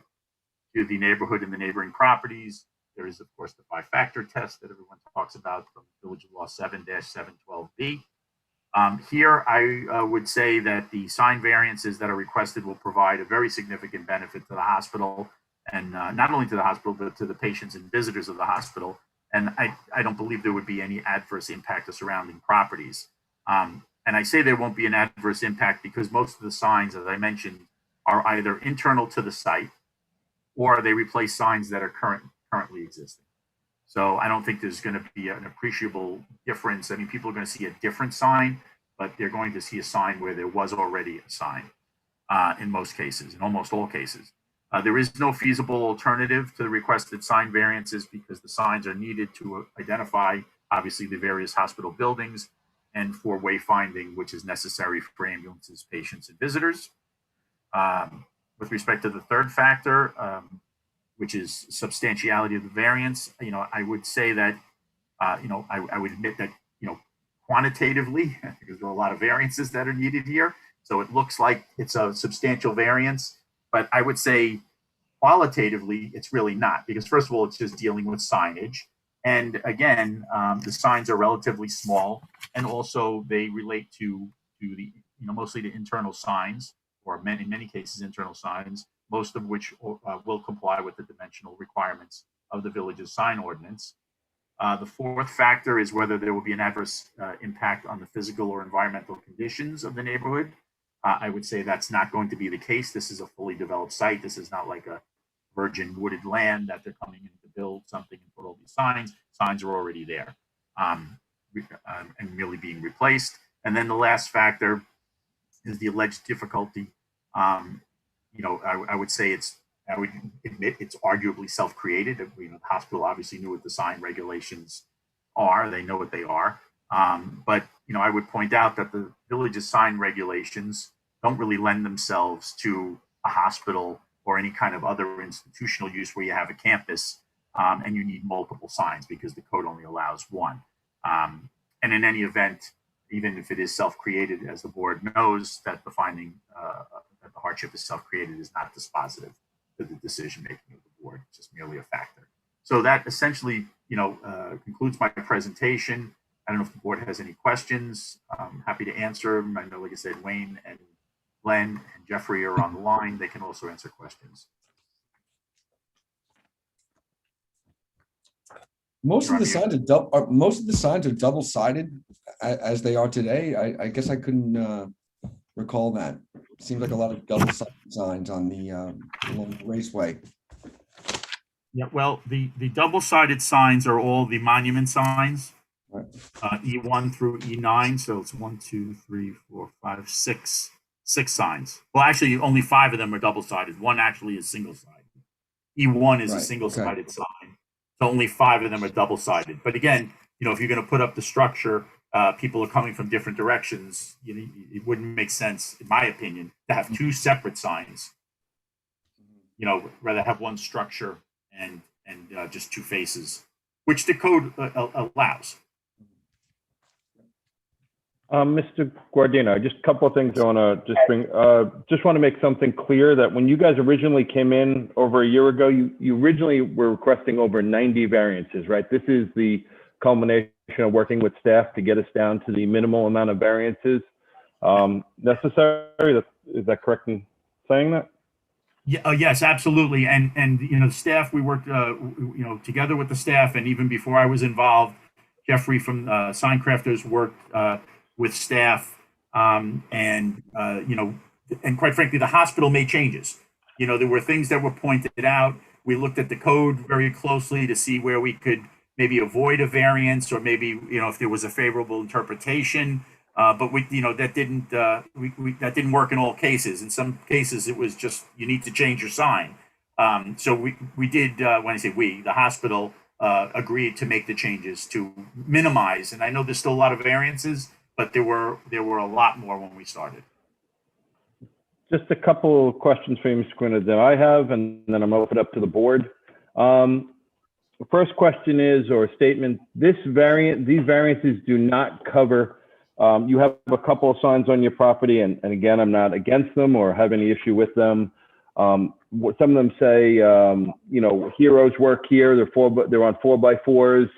to the neighborhood and the neighboring properties. There is, of course, the 5-factor test that everyone talks about from Village Law 7-712B. Here, I would say that the sign variances that are requested will provide a very significant benefit to the hospital, and not only to the hospital, but to the patients and visitors of the hospital. And I don't believe there would be any adverse impact to surrounding properties. And I say there won't be an adverse impact because most of the signs, as I mentioned, are either internal to the site or they replace signs that are currently existing. So I don't think there's going to be an appreciable difference. I mean, people are going to see a different sign, but they're going to see a sign where there was already a sign in most cases, in almost all cases. There is no feasible alternative to the requested sign variances because the signs are needed to identify, obviously, the various hospital buildings and for wayfinding, which is necessary for ambulances, patients, and visitors. With respect to the 3rd factor, which is substantiality of the variance, I would say that, I would admit that, quantitatively, because there are a lot of variances that are needed here. So it looks like it's a substantial variance, but I would say qualitatively, it's really not, because first of all, it's just dealing with signage. And again, the signs are relatively small, and also they relate to the, mostly to internal signs, or in many cases internal signs, most of which will comply with the dimensional requirements of the village's sign ordinance. The fourth factor is whether there will be an adverse impact on the physical or environmental conditions of the neighborhood. I would say that's not going to be the case. This is a fully developed site. This is not like a virgin wooded land that they're coming in to build something and put all these signs. Signs are already there and merely being replaced. And then the last factor is the alleged difficulty. I would say I would admit it's arguably self-created. The hospital obviously knew what the sign regulations are. They know what they are. But I would point out that the village's sign regulations don't really lend themselves to a hospital or any kind of other institutional use where you have a campus and you need multiple signs, because the code only allows one. And in any event, even if it is self-created, as the board knows, that the finding that the hardship is self-created is not dispositive to the decision-making of the board. It's just merely a factor. So that essentially, concludes my presentation. I don't know if the board has any questions. I'm happy to answer them. I know, like I said, Wayne and Glenn and Jeffrey are on the line. They can also answer questions. Most of the signs are double-sided as they are today. I guess I couldn't recall that. Seems like a lot of double-sided signs on the along the raceway. Yeah, well, the double-sided signs are all the monument signs, right. E1 through E9. So it's 1, 2, 3, 4, 5, 6 signs. Well, actually, only 5 of them are double-sided. One actually is single-sided. E1 is a single-sided sign. So only 5 of them are double-sided. But again, if you're going to put up the structure, people are coming from different directions. It wouldn't make sense, in my opinion, to have 2 separate signs. Rather have one structure and just 2 faces, which the code allows. Mr. Guardino, just a couple of things I want to just bring. Just want to make something clear that when you guys originally came in over a year ago, you originally were requesting over 90 variances, right? This is the culmination of working with staff to get us down to the minimal amount of variances necessary. Is that correct in saying that? Yeah. Yes, absolutely. And staff, we worked together with the staff, and even before I was involved, Jeffrey from Sign Crafters worked with staff, and quite frankly, the hospital made changes. There were things that were pointed out. We looked at the code very closely to see where we could maybe avoid a variance, or maybe if there was a favorable interpretation. But that didn't work in all cases. In some cases, it was just you need to change your sign. So we did. When I say we, the hospital agreed to make the changes to minimize. And I know there's still a lot of variances, but there were a lot more when we started. Just a couple of questions for you, Mr. Quinn, that I have, and then I'm open up to the board. The first question is, or statement, these variances do not cover. You have a couple of signs on your property, and again, I'm not against them or have any issue with them. Some of them say, heroes work here. They're on 4x4s.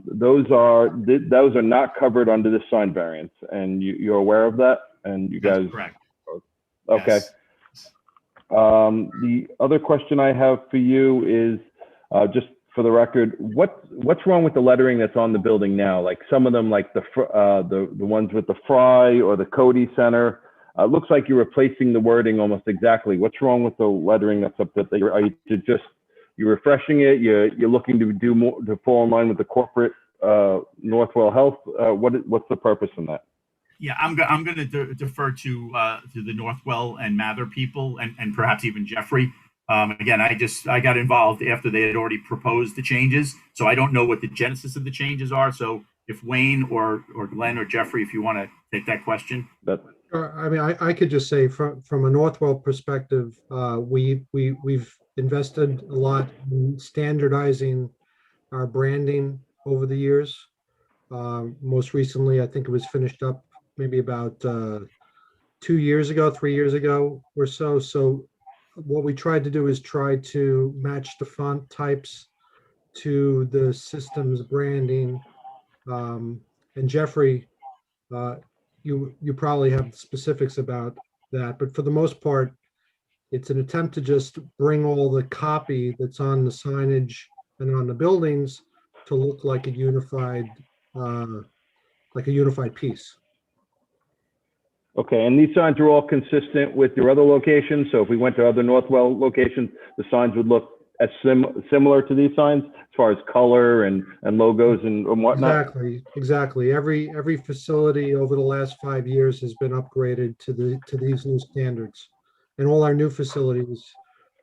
Those are not covered under this sign variance, and you're aware of that. And you guys, correct. Okay. Yes. The other question I have for you is just for the record, what's wrong with the lettering that's on the building now? Like some of them, like the ones with the Fry or the Cody Center. Looks like you're replacing the wording almost exactly. What's wrong with the lettering that's up there? Are you're refreshing it? You're looking to do more to fall in line with the corporate Northwell Health? What's the purpose in that? Yeah, I'm going to defer to the Northwell and Mather people, and perhaps even Jeffrey. Again, I got involved after they had already proposed the changes, so I don't know what the genesis of the changes are. So if Wayne or Glenn or Jeffrey, if you want to take that question. I mean, I could just say from a Northwell perspective, we've invested a lot in standardizing our branding over the years. Most recently, I think it was finished up maybe about 3 years ago or so. So what we tried to do is try to match the font types to the system's branding. And Jeffrey, you probably have specifics about that, but for the most part, it's an attempt to just bring all the copy that's on the signage and on the buildings to look like a unified piece. Okay, and these signs are all consistent with your other locations. So if we went to other Northwell locations, the signs would look as similar to these signs as far as color and logos and whatnot. Exactly. Every facility over the last 5 years has been upgraded to these new standards, and all our new facilities,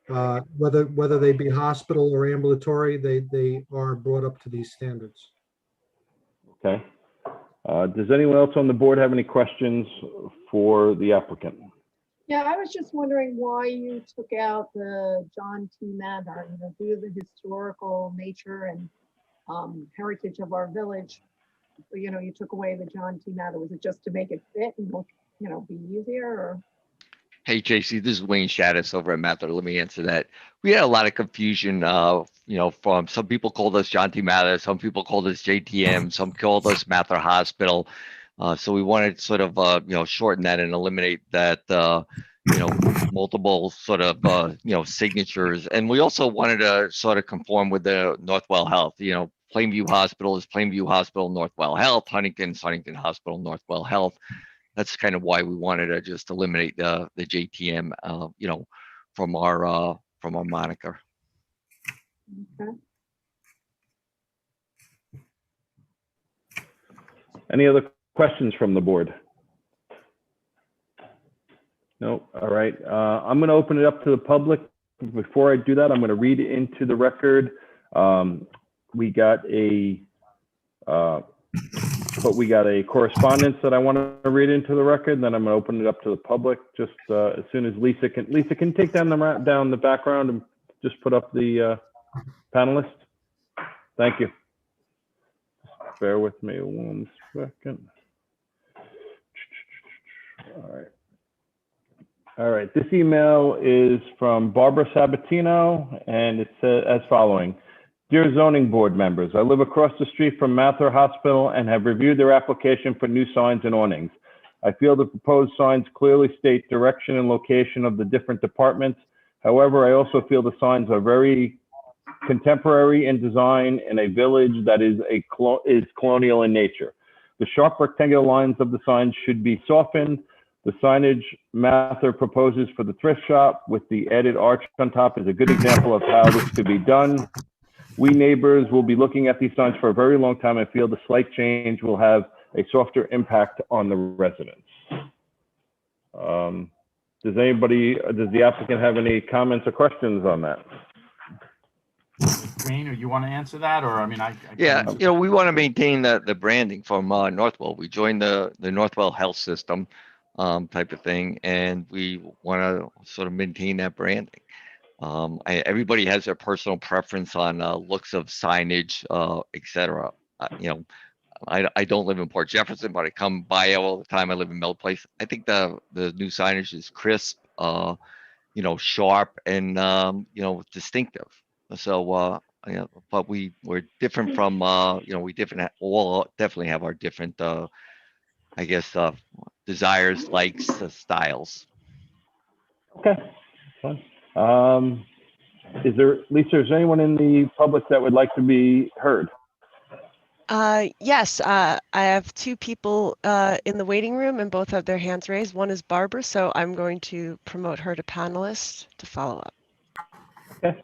whether they be hospital or ambulatory, they are brought up to these standards. Okay. Does anyone else on the board have any questions for the applicant? Yeah, I was just wondering why you took out the John T. Mather, due to the historical nature and heritage of our village. You took away the John T. Mather. Was it just to make it fit and look, be easier? Or? Hey, JC, this is Wayne Shaddis over at Mather. Let me answer that. We had a lot of confusion, from some people called us John T. Mather, some people called us JTM, some called us Mather Hospital. So we wanted to sort of, shorten that and eliminate that, multiple sort of, signatures. And we also wanted to sort of conform with the Northwell Health. Plainview Hospital is Plainview Hospital, Northwell Health. Huntington's Huntington Hospital, Northwell Health. That's kind of why we wanted to just eliminate the JTM, from our moniker. Okay. Any other questions from the board? No. All right. I'm going to open it up to the public. Before I do that, I'm going to read into the record. We got a correspondence that I want to read into the record. Then I'm going to open it up to the public. Just as soon as Lisa can take down the background and just put up the panelist. Thank you. Just bear with me 1 second. All right. This email is from Barbara Sabatino, and it says as following. Dear zoning board members, I live across the street from Mather Hospital and have reviewed their application for new signs and awnings. I feel the proposed signs clearly state direction and location of the different departments. However, I also feel the signs are very contemporary in design in a village that is colonial in nature. The sharp rectangular lines of the signs should be softened. The signage Mather proposes for the thrift shop with the added arch on top is a good example of how this could be done. We neighbors will be looking at these signs for a very long time and feel the slight change will have a softer impact on the residents. Does the applicant have any comments or questions on that? Wayne, or you want to answer that? Or, I mean, Yeah, we want to maintain the branding from Northwell. We joined the Northwell Health System type of thing, and we want to sort of maintain that branding. Everybody has their personal preference on looks of signage, etc. I don't live in Port Jefferson, but I come by all the time. I live in Mill Place. I think the new signage is crisp, sharp, and distinctive. So, but we're different from we all definitely have our different desires, likes, styles. Okay, fine. Is there anyone in the public that would like to be heard? Yes, I have two people in the waiting room and both have their hands raised. One is Barbara, so I'm going to promote her to panelist to follow up. Okay.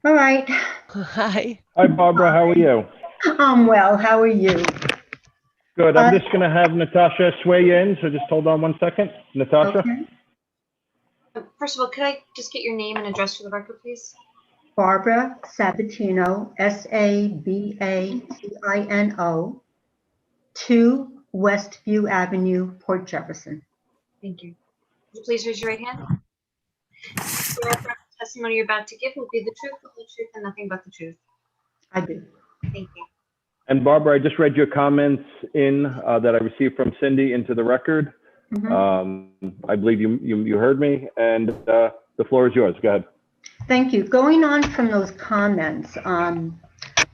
All right. Hi. Hi, Barbara. How are you? I'm well. How are you? Good. I'm just going to have Natasha sway in, so just hold on 1 second. Natasha? Okay. First of all, could I just get your name and address for the record, please? Barbara Sabatino, Sabatino, 2 Westview Avenue, Port Jefferson. Thank you. Would you please raise your right hand? The testimony you're about to give will be the truth, the whole truth, and nothing but the truth. I do. Thank you. And Barbara, I just read your comments in that I received from Cindy into the record. I believe you heard me, and the floor is yours. Go ahead. Thank you. Going on from those comments,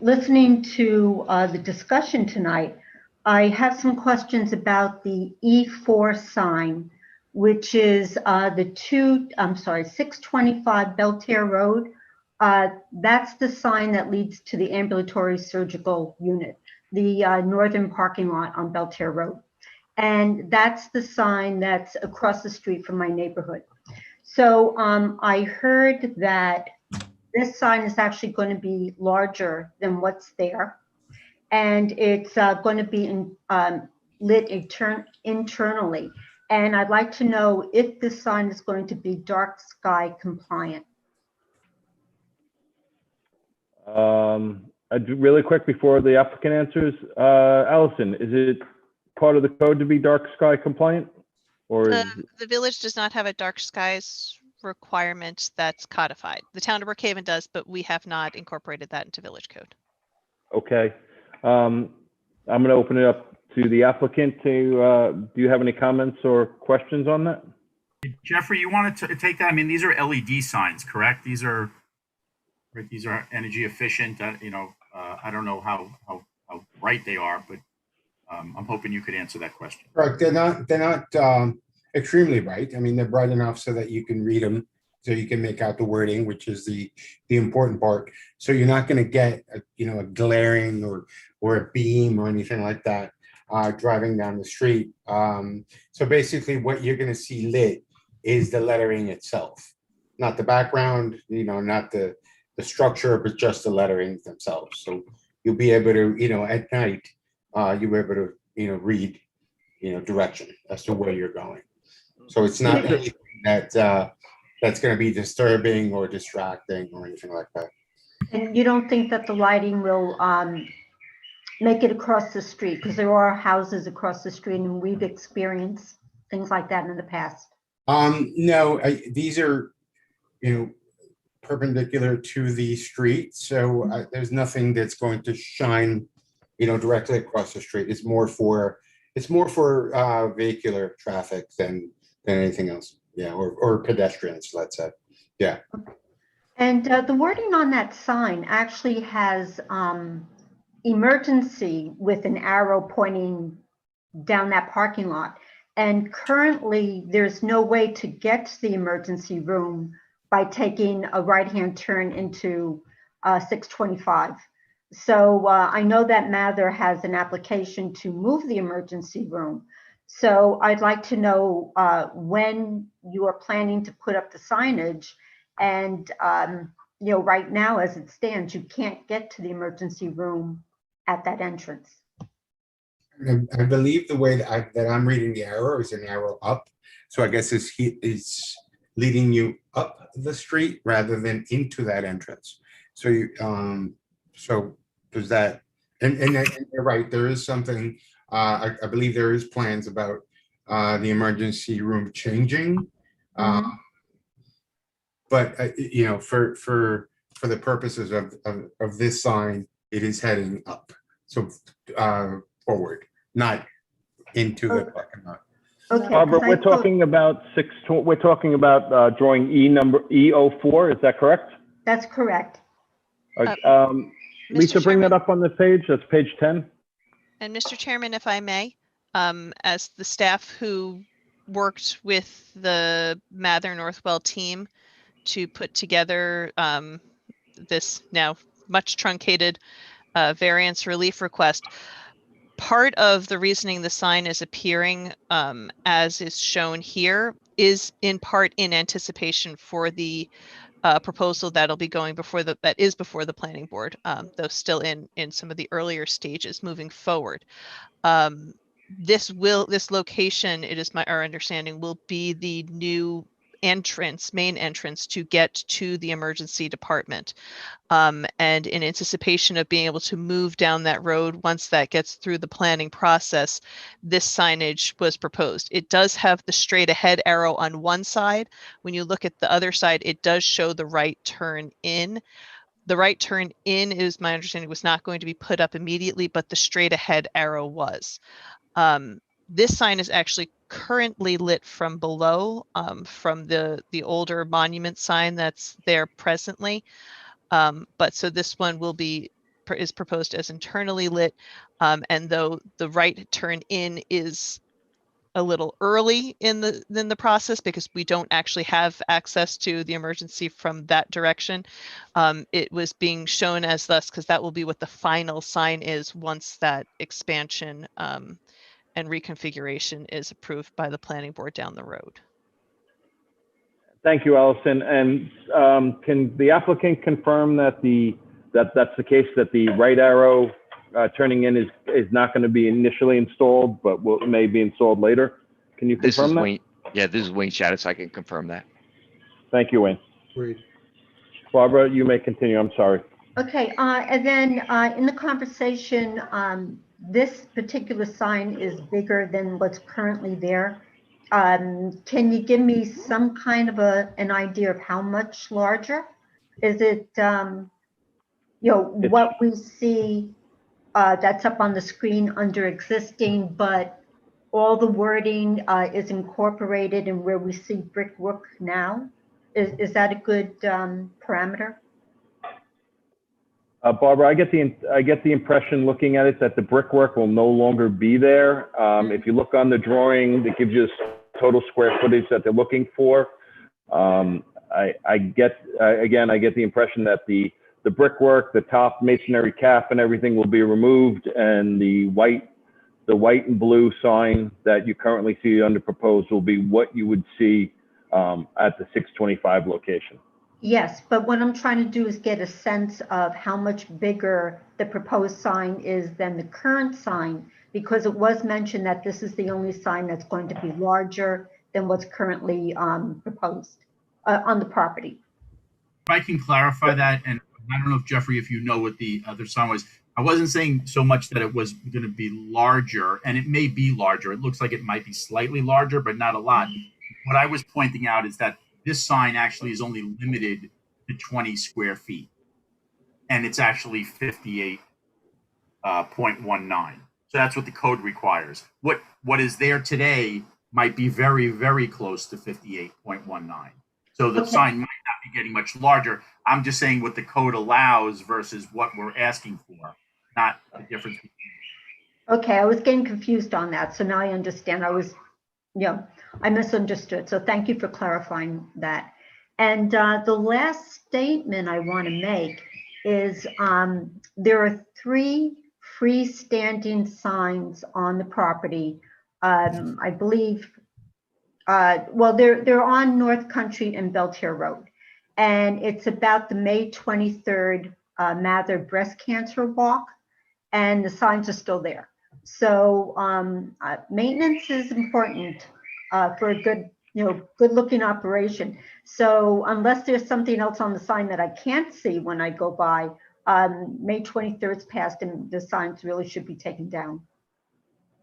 listening to the discussion tonight, I have some questions about the E4 sign, which is the 625 Belterre Road. That's the sign that leads to the ambulatory surgical unit, the northern parking lot on Belterre Road. And that's the sign that's across the street from my neighborhood. So I heard that this sign is actually going to be larger than what's there. And it's going to be lit internally. And I'd like to know if this sign is going to be dark sky compliant. Really quick before the applicant answers, Allison, is it part of the code to be dark sky compliant? Or the village does not have a dark skies requirement that's codified. The town of Brookhaven does, but we have not incorporated that into village code. Okay. I'm going to open it up to the applicant to, do you have any comments or questions on that? Jeffrey, you wanted to take that? I mean, these are LED signs, correct? These are energy efficient. I don't know how bright they are, but I'm hoping you could answer that question. Correct. They're not extremely bright. I mean, they're bright enough so that you can read them, so you can make out the wording, which is the important part. So you're not going to get a glaring or a beam or anything like that driving down the street. So basically, what you're going to see lit is the lettering itself, not the background, not the structure, but just the lettering themselves. So you'll be able to, at night, you'll be able to, read, direction as to where you're going. So it's not anything that's going to be disturbing or distracting or anything like that. And you don't think that the lighting will make it across the street? Because there are houses across the street and we've experienced things like that in the past. No, these are, perpendicular to the street. So there's nothing that's going to shine, directly across the street. It's more for vehicular traffic than anything else. Yeah, or pedestrians, let's say. Yeah. And the wording on that sign actually has emergency with an arrow pointing down that parking lot. And currently, there's no way to get to the emergency room by taking a right-hand turn into 625. So I know that Mather has an application to move the emergency room. So I'd like to know when you are planning to put up the signage. And right now, as it stands, you can't get to the emergency room at that entrance. I believe the way that I'm reading the arrow is an arrow up. So I guess it's leading you up the street rather than into that entrance. So so does that, and you're right, there is something, I believe there is plans about the emergency room changing. But for the purposes of this sign, it is heading up. So forward, not into the parking lot. Okay, Barbara, we're talking about drawing E04, is that correct? That's correct. Lisa, bring that up on the page. That's page 10. And Mr. Chairman, if I may, as the staff who worked with the Mather Northwell team to put together this now much truncated variance relief request, part of the reasoning the sign is appearing as is shown here is in part in anticipation for the proposal that'll be going before the planning board, though still in some of the earlier stages moving forward. This location, it is our understanding, will be the new main entrance to get to the emergency department. And in anticipation of being able to move down that road once that gets through the planning process, this signage was proposed. It does have the straight ahead arrow on one side. When you look at the other side, it does show the right turn in. The right turn in is my understanding was not going to be put up immediately, but the straight ahead arrow was. This sign is actually currently lit from below, from the older monument sign that's there presently. But so this one is proposed as internally lit. And though the right turn in is a little early in the process because we don't actually have access to the emergency from that direction, it was being shown as thus because that will be what the final sign is once that expansion and reconfiguration is approved by the planning board down the road. Thank you, Allison. And can the applicant confirm that that's the case, that the right arrow turning in is not going to be initially installed, but may be installed later? Can you confirm that? Wayne. Yeah, this is Wayne Shaddis. I can confirm that. Thank you, Wayne. Agreed. Barbara, you may continue. I'm sorry. Okay, and then in the conversation, this particular sign is bigger than what's currently there. Can you give me some kind of an idea of how much larger? Is it, what we see that's up on the screen under existing, but all the wording is incorporated in where we see brickwork now? Is that a good parameter? Barbara, I get the impression looking at it that the brickwork will no longer be there. If you look on the drawing, that gives you total square footage that they're looking for. I get the impression that the brickwork, the top masonry cap and everything will be removed, and the white and blue sign that you currently see under proposed will be what you would see at the 625 location. Yes, but what I'm trying to do is get a sense of how much bigger the proposed sign is than the current sign, because it was mentioned that this is the only sign that's going to be larger than what's currently proposed on the property. If I can clarify that, and I don't know if Jeffrey, if you know what the other sign was, I wasn't saying so much that it was going to be larger, and it may be larger. It looks like it might be slightly larger, but not a lot. What I was pointing out is that this sign actually is only limited to 20 square feet, and it's actually 58.19. So that's what the code requires. What is there today might be very, very close to 58.19. So the sign might not be getting much larger. I'm just saying what the code allows versus what we're asking for, not the difference between. Okay, I was getting confused on that. So now I understand. I misunderstood. So thank you for clarifying that. And the last statement I want to make is there are 3 freestanding signs on the property. I believe, they're on North Country and Beltier Road. And it's about the May 23rd Mather Breast Cancer Walk, and the signs are still there. So maintenance is important for a good looking operation. So unless there's something else on the sign that I can't see when I go by, May 23rd's passed and the signs really should be taken down.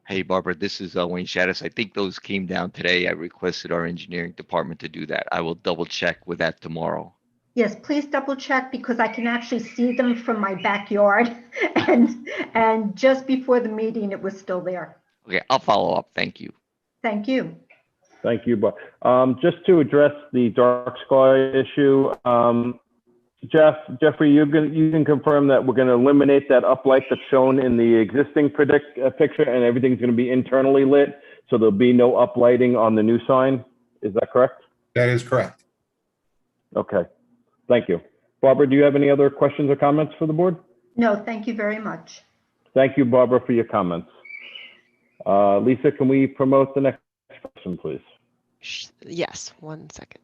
Hey, Barbara, this is Wayne Shaddis. I think those came down today. I requested our engineering department to do that. I will double check with that tomorrow. Yes, please double check, because I can actually see them from my backyard, and just before the meeting, it was still there. Okay, I'll follow up. Thank you. Thank you. Thank you, Bob. Just to address the dark sky issue, Jeffrey, you can confirm that we're going to eliminate that uplight that's shown in the existing picture, and everything's going to be internally lit, so there'll be no uplighting on the new sign. Is that correct? That is correct. Okay, thank you. Barbara, do you have any other questions or comments for the board? No, thank you very much. Thank you, Barbara, for your comments. Lisa, can we promote the next person, please? Yes, 1 second.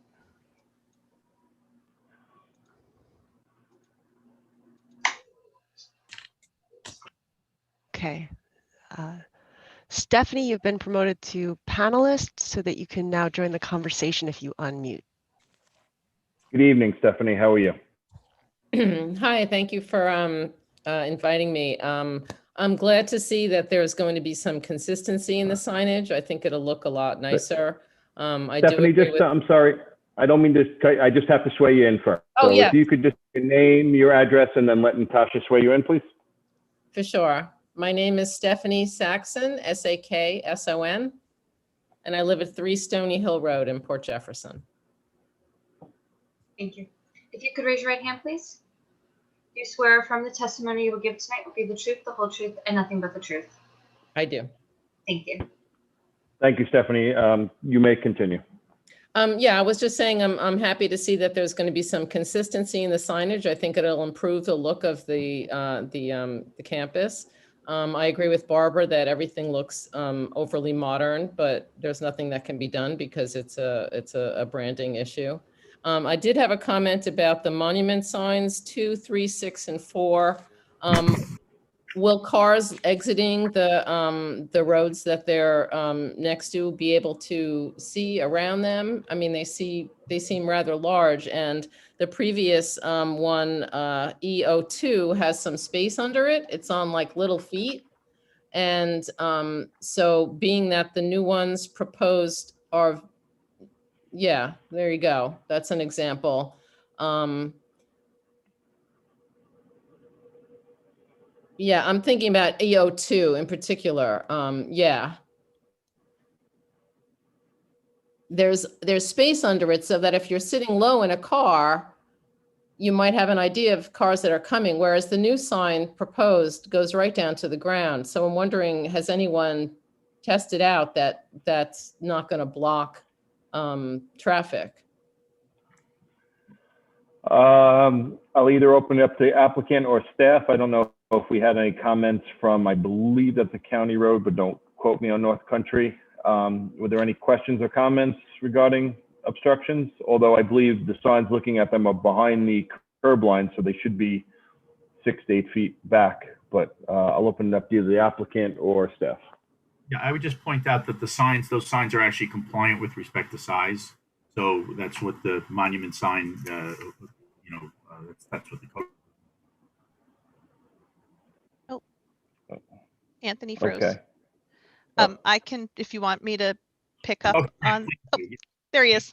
Okay. Stephanie, you've been promoted to panelist so that you can now join the conversation if you unmute. Good evening, Stephanie. How are you? Hi, thank you for inviting me. I'm glad to see that there's going to be some consistency in the signage. I think it'll look a lot nicer. Stephanie, I'm sorry. I don't mean to, I just have to sway you in first. Oh, So yeah. if you could just name your address and then let Natasha sway you in, please. For sure. My name is Stephanie Saxon, Sakson, and I live at 3 Stony Hill Road in Port Jefferson. Thank you. If you could raise your right hand, please. Do you swear from the testimony you will give tonight will be the truth, the whole truth, and nothing but the truth? I do. Thank you. Thank you, Stephanie. You may continue. Yeah, I was just saying I'm happy to see that there's going to be some consistency in the signage. I think it'll improve the look of the campus. I agree with Barbara that everything looks overly modern, but there's nothing that can be done because it's a branding issue. I did have a comment about the monument signs 2, 3, 6, and 4. Will cars exiting the roads that they're next to be able to see around them? I mean, they seem rather large, and the previous one, EO2, has some space under it. It's on like little feet. And so being that the new ones proposed are, yeah, there you go. That's an example. Yeah, I'm thinking about EO2 in particular. Yeah. There's space under it so that if you're sitting low in a car, you might have an idea of cars that are coming, whereas the new sign proposed goes right down to the ground. So I'm wondering, has anyone tested out that that's not going to block traffic? I'll either open it up to applicant or staff. I don't know if we had any comments from, I believe that's a county road, but don't quote me on North Country. Were there any questions or comments regarding obstructions? Although I believe the signs looking at them are behind the curb line, so they should be 6 to 8 feet back, but I'll open it up to either the applicant or staff. Yeah, I would just point out that those signs are actually compliant with respect to size. So that's what the monument sign, that's what the code. Anthony froze. Okay. I can, if you want me to pick up Okay. on, oh, there he is.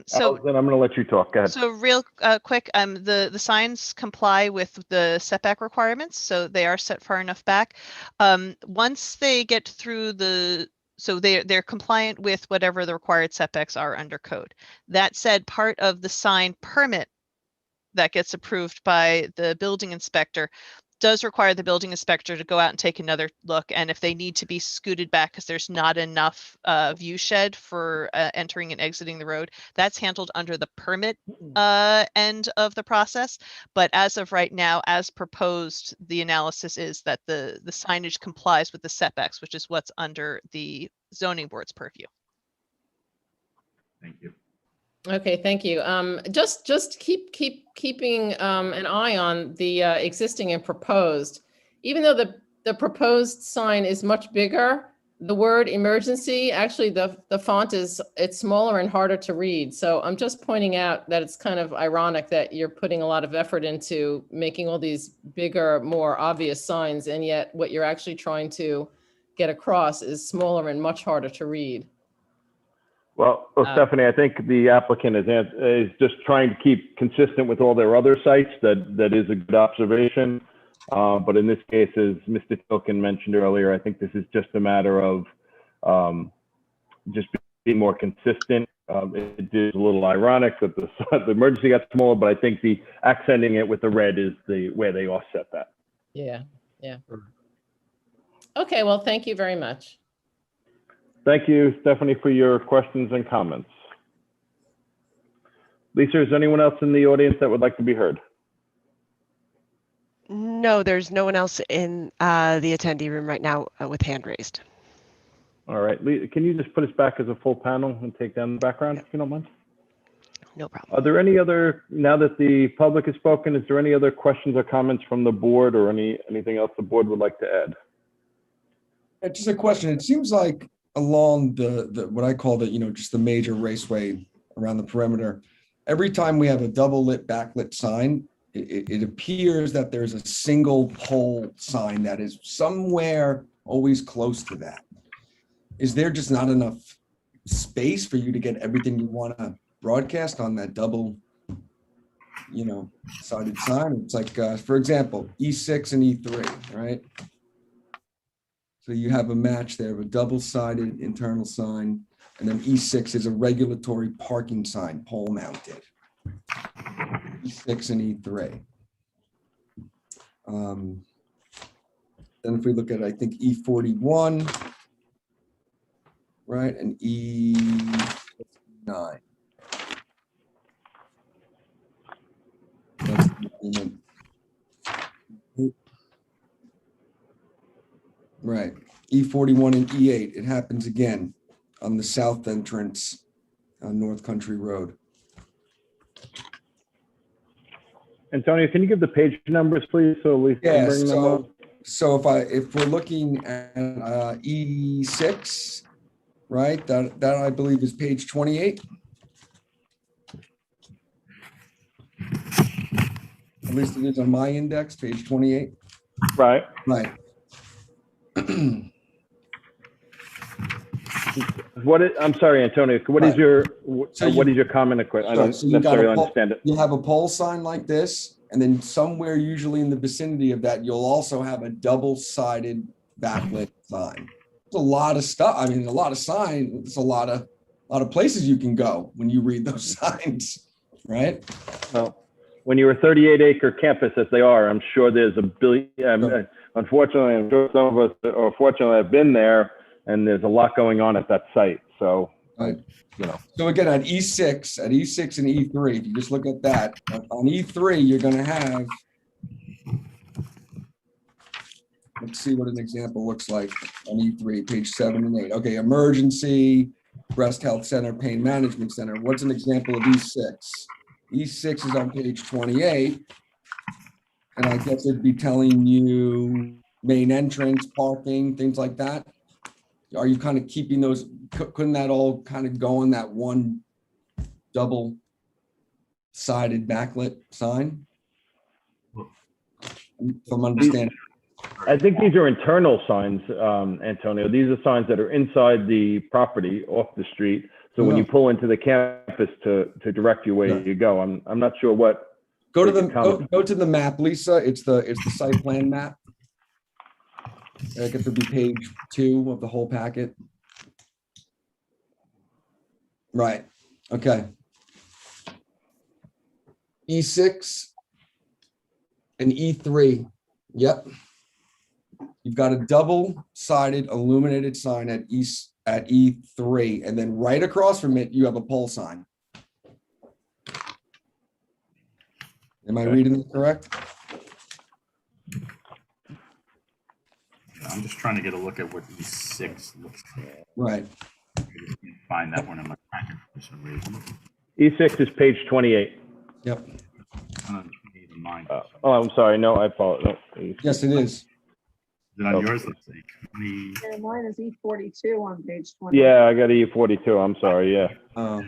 So Then I'm going to let you talk. Go ahead. So real quick, the signs comply with the setback requirements, so they are set far enough back. Once they get through so they're compliant with whatever the required setbacks are under code. That said, part of the sign permit that gets approved by the building inspector does require the building inspector to go out and take another look. And if they need to be scooted back because there's not enough view shed for entering and exiting the road, that's handled under the permit end of the process. But as of right now, as proposed, the analysis is that the signage complies with the setbacks, which is what's under the zoning board's purview. Thank you. Okay, thank you. Just keeping an eye on the existing and proposed. Even though the proposed sign is much bigger, the word emergency, actually the font it's smaller and harder to read. So I'm just pointing out that it's kind of ironic that you're putting a lot of effort into making all these bigger, more obvious signs, and yet what you're actually trying to get across is smaller and much harder to read. Well, Stephanie, I think the applicant is just trying to keep consistent with all their other sites. That is a good observation. But in this case, as Mr. Tilkin mentioned earlier, I think this is just a matter of just being more consistent. It is a little ironic that the emergency got smaller, but I think the accenting it with the red is the way they offset that. Yeah. Okay, well, thank you very much. Thank you, Stephanie, for your questions and comments. Lisa, is there anyone else in the audience that would like to be heard? No, there's no one else in the attendee room right now with hand raised. All right, can you just put us back as a full panel and take down the background, if you don't mind? No problem. Are there any other, now that the public has spoken, is there any other questions or comments from the board or anything else the board would like to add? Just a question. It seems like along the what I call just the major raceway around the perimeter, every time we have a double lit backlit sign, it appears that there's a single pole sign that is somewhere always close to that. is there just not enough space for you to get everything you want to broadcast on that double, sided sign? It's like, for example, E6 and E3, right? So you have a match there of a double-sided internal sign, and then E6 is a regulatory parking sign, pole mounted. E6 and E3. Then if we look at, I think, E41, right, and E9. That's the agreement. Right, E41 and E8, it happens again on the south entrance on North Country Road. Antonio, can you give the page numbers, please, so we can Yeah, bring them up? so if we're looking at E6, right, that I believe is page 28. At least it is on my index, page 28. Right. Right. I'm sorry, Antonio, what is your comment? I don't So you got necessarily understand it. You have a pole sign like this, and then somewhere usually in the vicinity of that, you'll also have a double-sided backlit sign. There's a lot of stuff. I mean, a lot of signs. There's a lot of places you can go when you read those signs, right? Well, when you're a 38-acre campus, as they are, I'm sure there's a billion. Unfortunately, I'm sure some of us, or fortunately, have been there, and there's a lot going on at that site. So, right. So again, at E6 and E3, if you just look at that, on E3, you're going to have, let's see what an example looks like on E3, page 7 and 8. Okay, emergency, breast health center, pain management center. What's an example of E6? E6 is on page 28. And I guess it'd be telling you main entrance, parking, things like that. Are you kind of keeping those? Couldn't that all kind of go on that one double-sided backlit sign? From understanding. I think these are internal signs, Antonio. These are signs that are inside the property, off the street. So when you pull into the campus to direct you where you go, I'm not sure what. Go to the map, Lisa. It's the site plan map. I guess it'll be page 2 of the whole packet. Right. Okay. E6 and E3. Yep. You've got a double-sided illuminated sign at E3, and then right across from it, you have a pole sign. Am I reading this correct? I'm just trying to get a look at what E6 looks like. Right. I just can't find that one in my packet for some reason. E6 is page 28. Yep. I'm sorry. No, I apologize. No, yes, it is. Is it on yours? Let's see. 20... Yeah, mine is E42 on page 20. Yeah, I got E42. I'm sorry. Yeah. I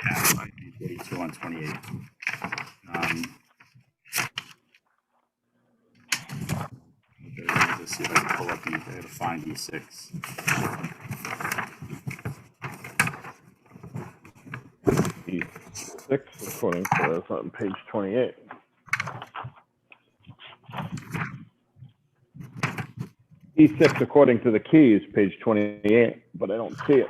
have E42 on 28. Let's see if I can pull up I gotta find E6. E6, according to that's on page 28. E6, according to the key, is page 28, but I don't see it.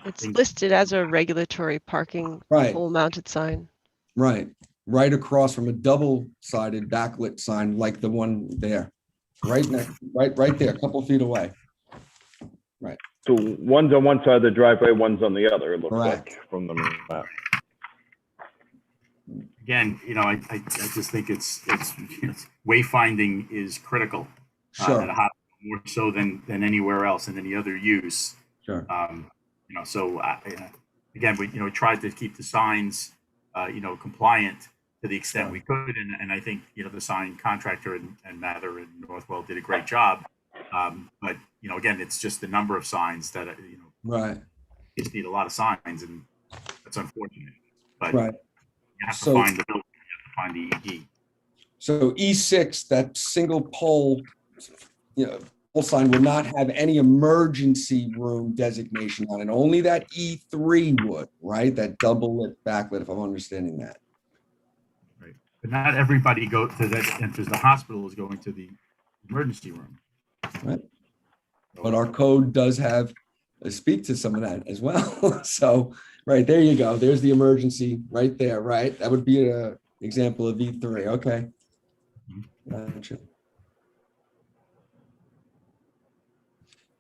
It's listed as a regulatory parking pole-mounted sign. Right. Right across from a double-sided backlit sign like the one there. Right there, a couple feet away. Right. So one's on one side of the driveway, one's on the other, it looks like, from the map. Again, I just think it's wayfinding is critical. Sure. At a hospital, more so than anywhere else in any other use. Sure. So again, we tried to keep the signs compliant to the extent we could, and I think the sign contractor and Mather and Northwell did a great job. But again, it's just the number of signs that right. You just need a lot of signs, and that's unfortunate. But right. You have to find the building, you have to find the ED. So E6, that single pole, sign will not have any emergency room designation on it. Only that E3 would, right? That double lit backlit, if I'm understanding that. Right. But not everybody that enters the hospital is going to the emergency room. Right. But our code does have speak to some of that as well. So, right, there you go. There's the emergency right there, right? That would be an example of E3. Okay. Gotcha.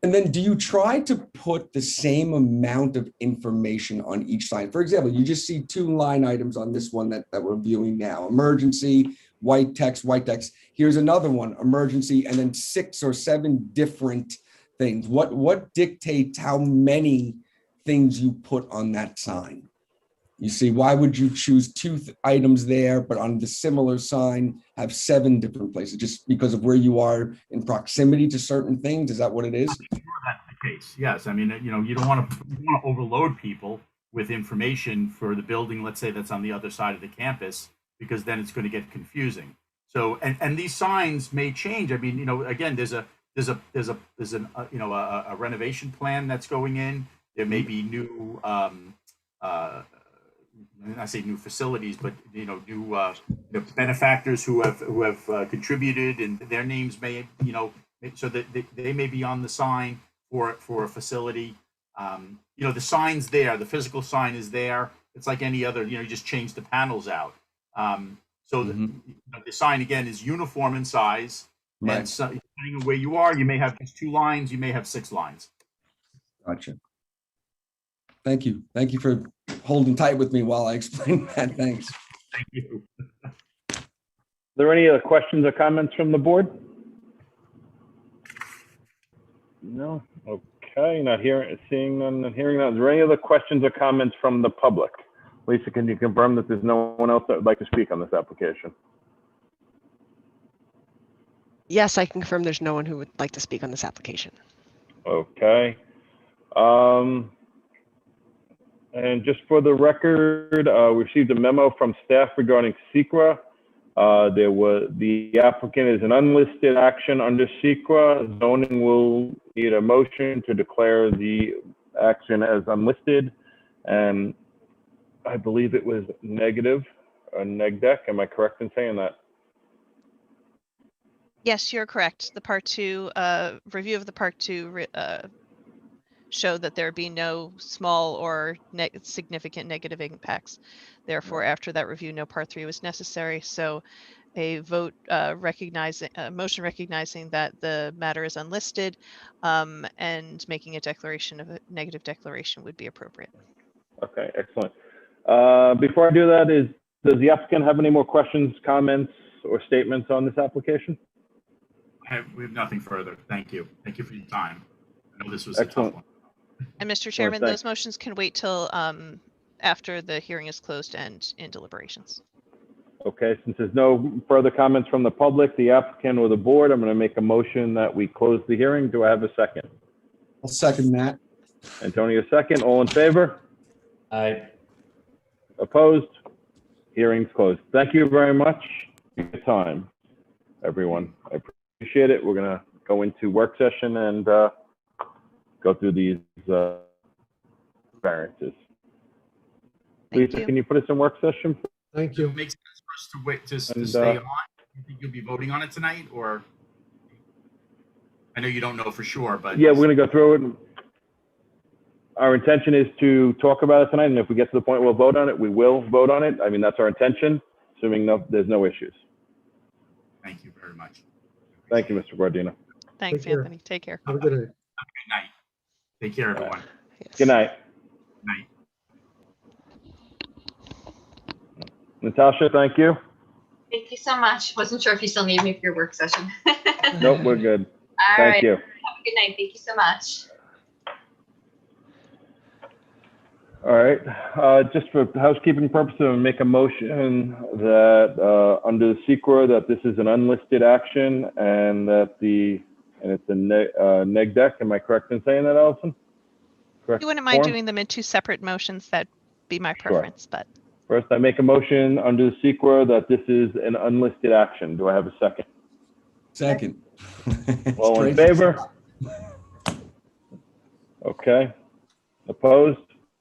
And then do you try to put the same amount of information on each sign? For example, you just see 2 line items on this one that we're viewing now. Emergency, white text, white text. Here's another one, emergency, and then 6 or 7 different things. What dictates how many things you put on that sign? You see, why would you choose 2 items there, but on the similar sign have 7 different places? Just because of where you are in proximity to certain things? Is that what it is? I'm sure that's the case. Yes. I mean, you don't want to overload people with information for the building, let's say that's on the other side of the campus, because then it's going to get confusing. So, and these signs may change. I mean, again, there's a renovation plan that's going in. There may be new, I say new facilities, but new benefactors who have contributed, and their names may so that they may be on the sign for a facility. The sign's there, the physical sign is there. It's like any other. You just change the panels out. So the sign again is uniform in size, right. And so depending on where you are, you may have just 2 lines, you may have 6 lines. Gotcha. Thank you. Thank you for holding tight with me while I explain that. Thanks. Thank you. Are there any other questions or comments from the board? No? Okay, seeing none and hearing none. Is there any other questions or comments from the public? Lisa, can you confirm that there's no one else that would like to speak on this application? Yes, I can confirm there's no one who would like to speak on this application. Okay. And just for the record, we received a memo from staff regarding SEQRA. The applicant is an unlisted action under SEQRA. Zoning will need a motion to declare the action as unlisted. And I believe it was negative, a neg deck. Am I correct in saying that? Yes, you're correct. The Part 2 review of the Part 2 showed that there be no small or significant negative impacts. Therefore, after that review, no Part 3 was necessary. So a vote motion recognizing that the matter is unlisted and making a declaration of a negative declaration would be appropriate. Okay, excellent. Before I do that, does the applicant have any more questions, comments, or statements on this application? We have nothing further. Thank you. Thank you for your time. I know this was excellent. A tough one. And Mr. Chairman, those motions can wait till after the hearing is closed and in deliberations. Okay, since there's no further comments from the public, the applicant, or the board, I'm going to make a motion that we close the hearing. Do I have a second? I'll second that. Antonio, second. All in favor? Aye. Opposed? Hearing's closed. Thank you very much for your time, everyone. I appreciate it. We're going to go into work session and go through these variances. Lisa, can you put us in work session? Thank you. It makes sense for us to wait to stay on. You think you'll be voting on it tonight, or I know you don't know for sure, but yeah, we're going to go through it. Our intention is to talk about it tonight, and if we get to the point we'll vote on it, we will vote on it. I mean, that's our intention, assuming there's no issues. Thank you very much. Thank you, Mr. Guardino. Thanks, Anthony. Take care. Have a good night. Good night. Take care, everyone. Yes. Good night. Good night. Natasha, thank you. Thank you so much. Wasn't sure if you still need me for your work session. Nope, we're good. All Thank right. you. Have a good night. Thank you so much. All right. Just for housekeeping purposes, I'm going to make a motion that under the SEQRA that this is an unlisted action and that it's a neg deck. Am I correct in saying that, Allison? Correct. You wouldn't mind doing them in 2 separate motions? That'd be my preference, but. First, I make a motion under the SEQRA that this is an unlisted action. Do I have a second? Second. All in Straight- favor? Okay. Opposed?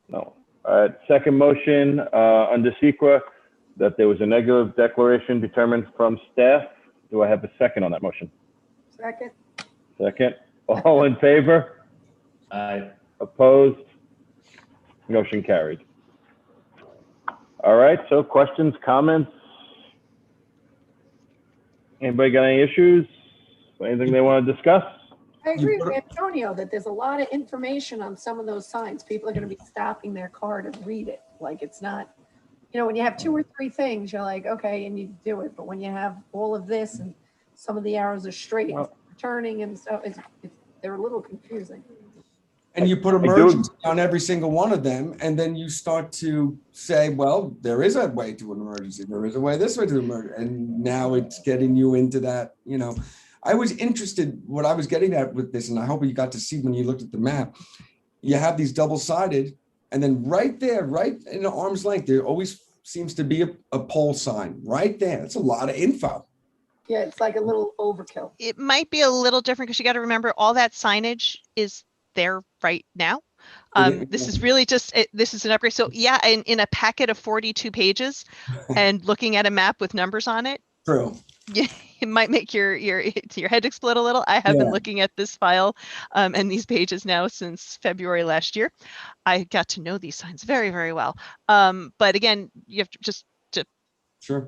No. All right, second motion, under SEQA, that there was a negative declaration determined from staff. Do I have a second on that motion? Second. Second. All in favor? Aye. Opposed? Motion carried. All right, so questions, comments? Anybody got any issues? Anything they want to discuss? I agree with Antonio that there's a lot of information on some of those signs. People are going to be stopping their car to read it. Like it's not, when you have 2 or 3 things, you're like, okay, and you do it. But when you have all of this and some of the arrows are straight, turning and so they're a little confusing. And you put emergency on every single one of them, and then you start to say, well, there is a way to an emergency. There is a way this way to an emergency. And now it's getting you into that, I was interested, what I was getting at with this, and I hope you got to see when you looked at the map, you have these double-sided, and then right there, right in the arm's length, there always seems to be a pole sign right there. That's a lot of info. Yeah, it's like a little overkill. It might be a little different because you got to remember all that signage is there right now. This is really just, this is an upgrade. So yeah, in a packet of 42 pages and looking at a map with numbers on it. True. Yeah, it might make your head explode a little. I have been looking at this file and these pages now since February last year. I got to know these signs very, very well. But again, you have to just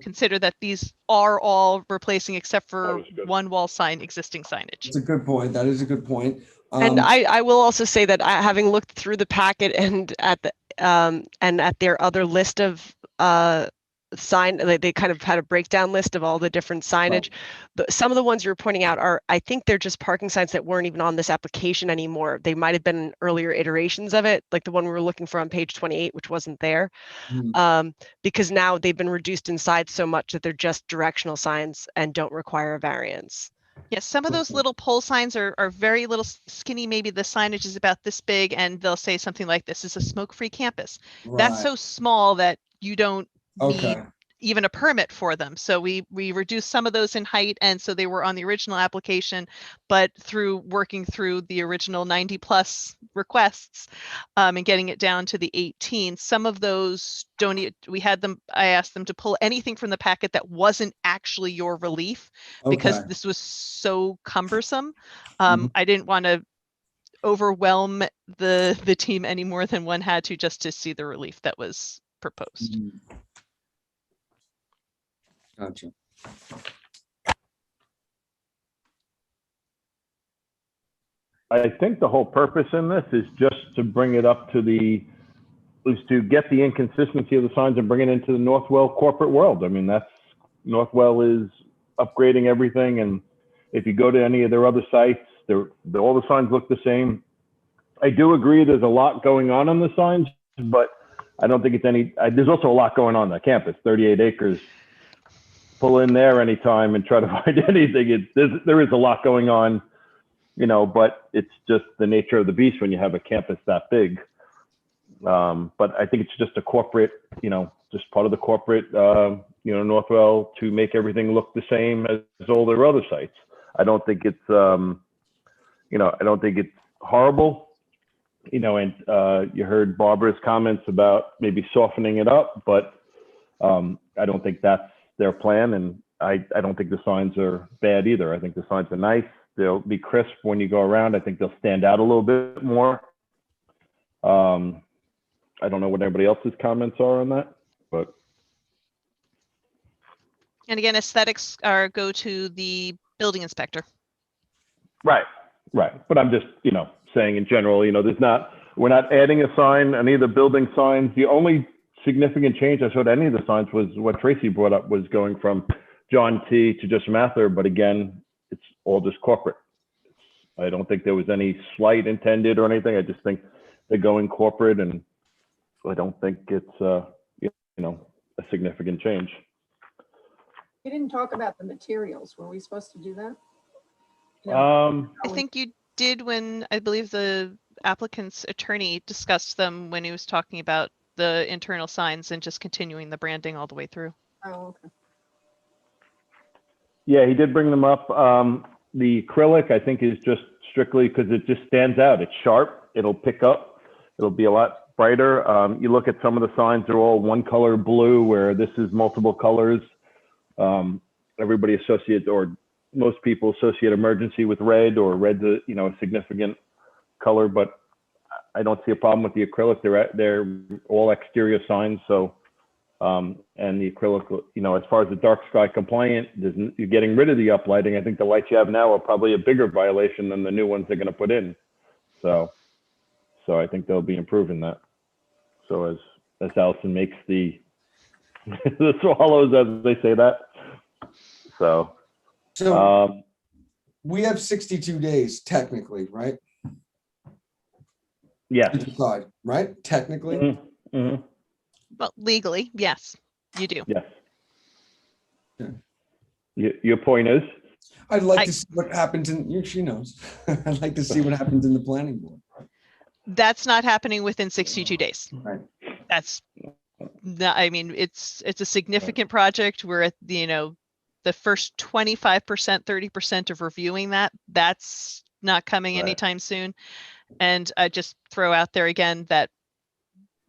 consider that these are all replacing except for one wall sign, existing signage. It's a good point. That is a good point. And I will also say that having looked through the packet and at their other list of sign, they kind of had a breakdown list of all the different signage. Some of the ones you're pointing out I think they're just parking signs that weren't even on this application anymore. They might have been earlier iterations of it, like the one we were looking for on page 28, which wasn't there. Because now they've been reduced in size so much that they're just directional signs and don't require a variance. Yes, some of those little pole signs are very little skinny. Maybe the signage is about this big and they'll say something like, this is a smoke-free campus. That's so small that you don't need even a permit for them. So we reduced some of those in height, and so they were on the original application, but through working through the original 90 plus requests and getting it down to the 18, some of those I asked them to pull anything from the packet that wasn't actually your relief because this was so cumbersome. I didn't want to overwhelm the team any more than one had to, just to see the relief that was proposed. Gotcha. I think the whole purpose in this is just to bring it up to to get the inconsistency of the signs and bring it into the Northwell corporate world. I mean, Northwell is upgrading everything. And if you go to any of their other sites, all the signs look the same. I do agree there's a lot going on the signs, but I don't think there's also a lot going on the campus, 38 acres. Pull in there anytime and try to find anything. There is a lot going on, but it's just the nature of the beast when you have a campus that big. But I think it's just a corporate, just part of the corporate, Northwell to make everything look the same as all their other sites. I don't think it's, I don't think it's horrible, and you heard Barbara's comments about maybe softening it up, but I don't think that's their plan, and I don't think the signs are bad either. I think the signs are nice. They'll be crisp when you go around. I think they'll stand out a little bit more. I don't know what anybody else's comments are on that, but. And again, aesthetics go to the building inspector. Right. But I'm just, saying in general, we're not adding a sign, any of the building signs. The only significant change I saw to any of the signs was what Tracy brought up, was going from John T to just Mather, but again, it's all just corporate. I don't think there was any slight intended or anything. I just think they're going corporate, and I don't think it's a significant change. We didn't talk about the materials. Were we supposed to do that? I think you did when I believe the applicant's attorney discussed them when he was talking about the internal signs and just continuing the branding all the way through. Oh, okay. Yeah, he did bring them up. The acrylic, I think, is just strictly because it just stands out. It's sharp. It'll pick up. It'll be a lot brighter. You look at some of the signs, they're all one color blue, where this is multiple colors. Everybody associates, or most people associate emergency with red, or red's a, you know, a significant color, but I don't see a problem with the acrylic. They're all exterior signs. So, and the acrylic, you know, as far as the dark sky compliant, you're getting rid of the uplighting. I think the lights you have now are probably a bigger violation than the new ones they're going to put in. So I think they'll be improving that. So as Allison makes the the swallows, as they say that. So we have 62 days technically, right? Yeah. To decide, right? Technically. Mm-hmm. Mm-hmm. Well, legally, yes, you do. Yes. Your point is? I'd like to see what happens in, she knows. I'd like to see what happens in the planning board. That's not happening within 62 days. Right. That's not, I mean, it's a significant project. We're at the, you know, the first 25%, 30% of reviewing that's not coming anytime soon. And I just throw out there again that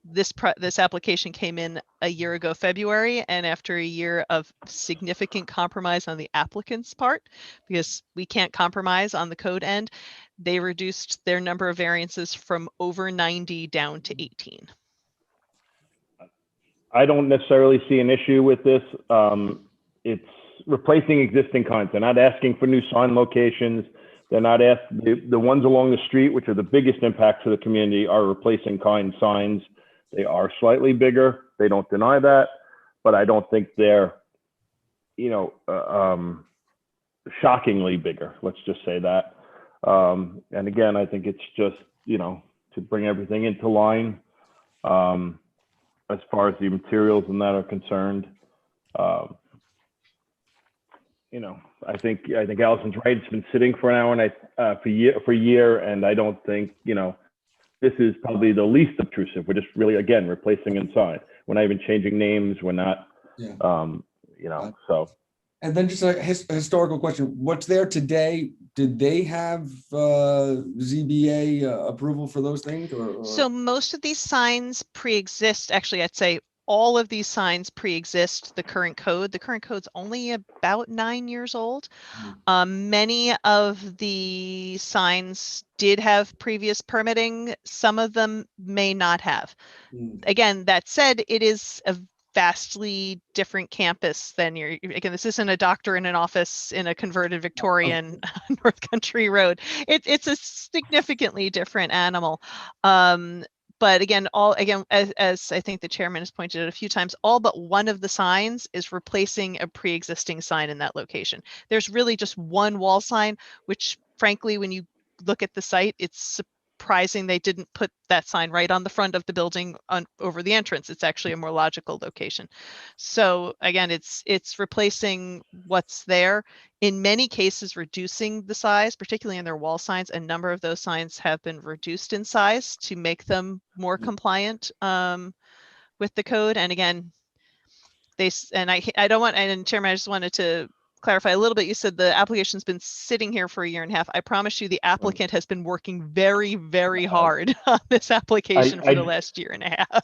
this application came in a year ago, February, and after a year of significant compromise on the applicant's part, because we can't compromise on the code end, they reduced their number of variances from over 90 down to 18. I don't necessarily see an issue with this. It's replacing existing signs. They're not asking for new sign locations. They're not asking, the ones along the street, which are the biggest impacts to the community, are replacing kind signs. They are slightly bigger. They don't deny that, but I don't think they're, you know, shockingly bigger. Let's just say that. And again, I think it's just, you know, to bring everything into line as far as the materials and that are concerned. You know, I think Allison's right. It's been sitting for an hour and for a year, and I don't think, you know, this is probably the least obtrusive. We're just really, again, replacing inside. We're not even changing names. We're not, you know, so. And then just a historical question. What's there today? Did they have ZBA approval for those things? Or? So most of these signs pre-exist. Actually, I'd say all of these signs pre-exist the current code. The current code's only about 9 years old. Many of the signs did have previous permitting. Some of them may not have. Again, that said, it is a vastly different campus than again, this isn't a doctor in an office in a converted Victorian North Country Road. It's a significantly different animal. But again, as I think the chairman has pointed out a few times, all but one of the signs is replacing a pre-existing sign in that location. There's really just one wall sign, which frankly, when you look at the site, it's surprising they didn't put that sign right on the front of the building over the entrance. It's actually a more logical location. So again, it's replacing what's there. In many cases, reducing the size, particularly in their wall signs. A number of those signs have been reduced in size to make them more compliant with the code. And again, I don't want, and Chairman, I just wanted to clarify a little bit. You said the application's been sitting here for a year and a half. I promise you the applicant has been working very, very hard on this application for the last year and a half.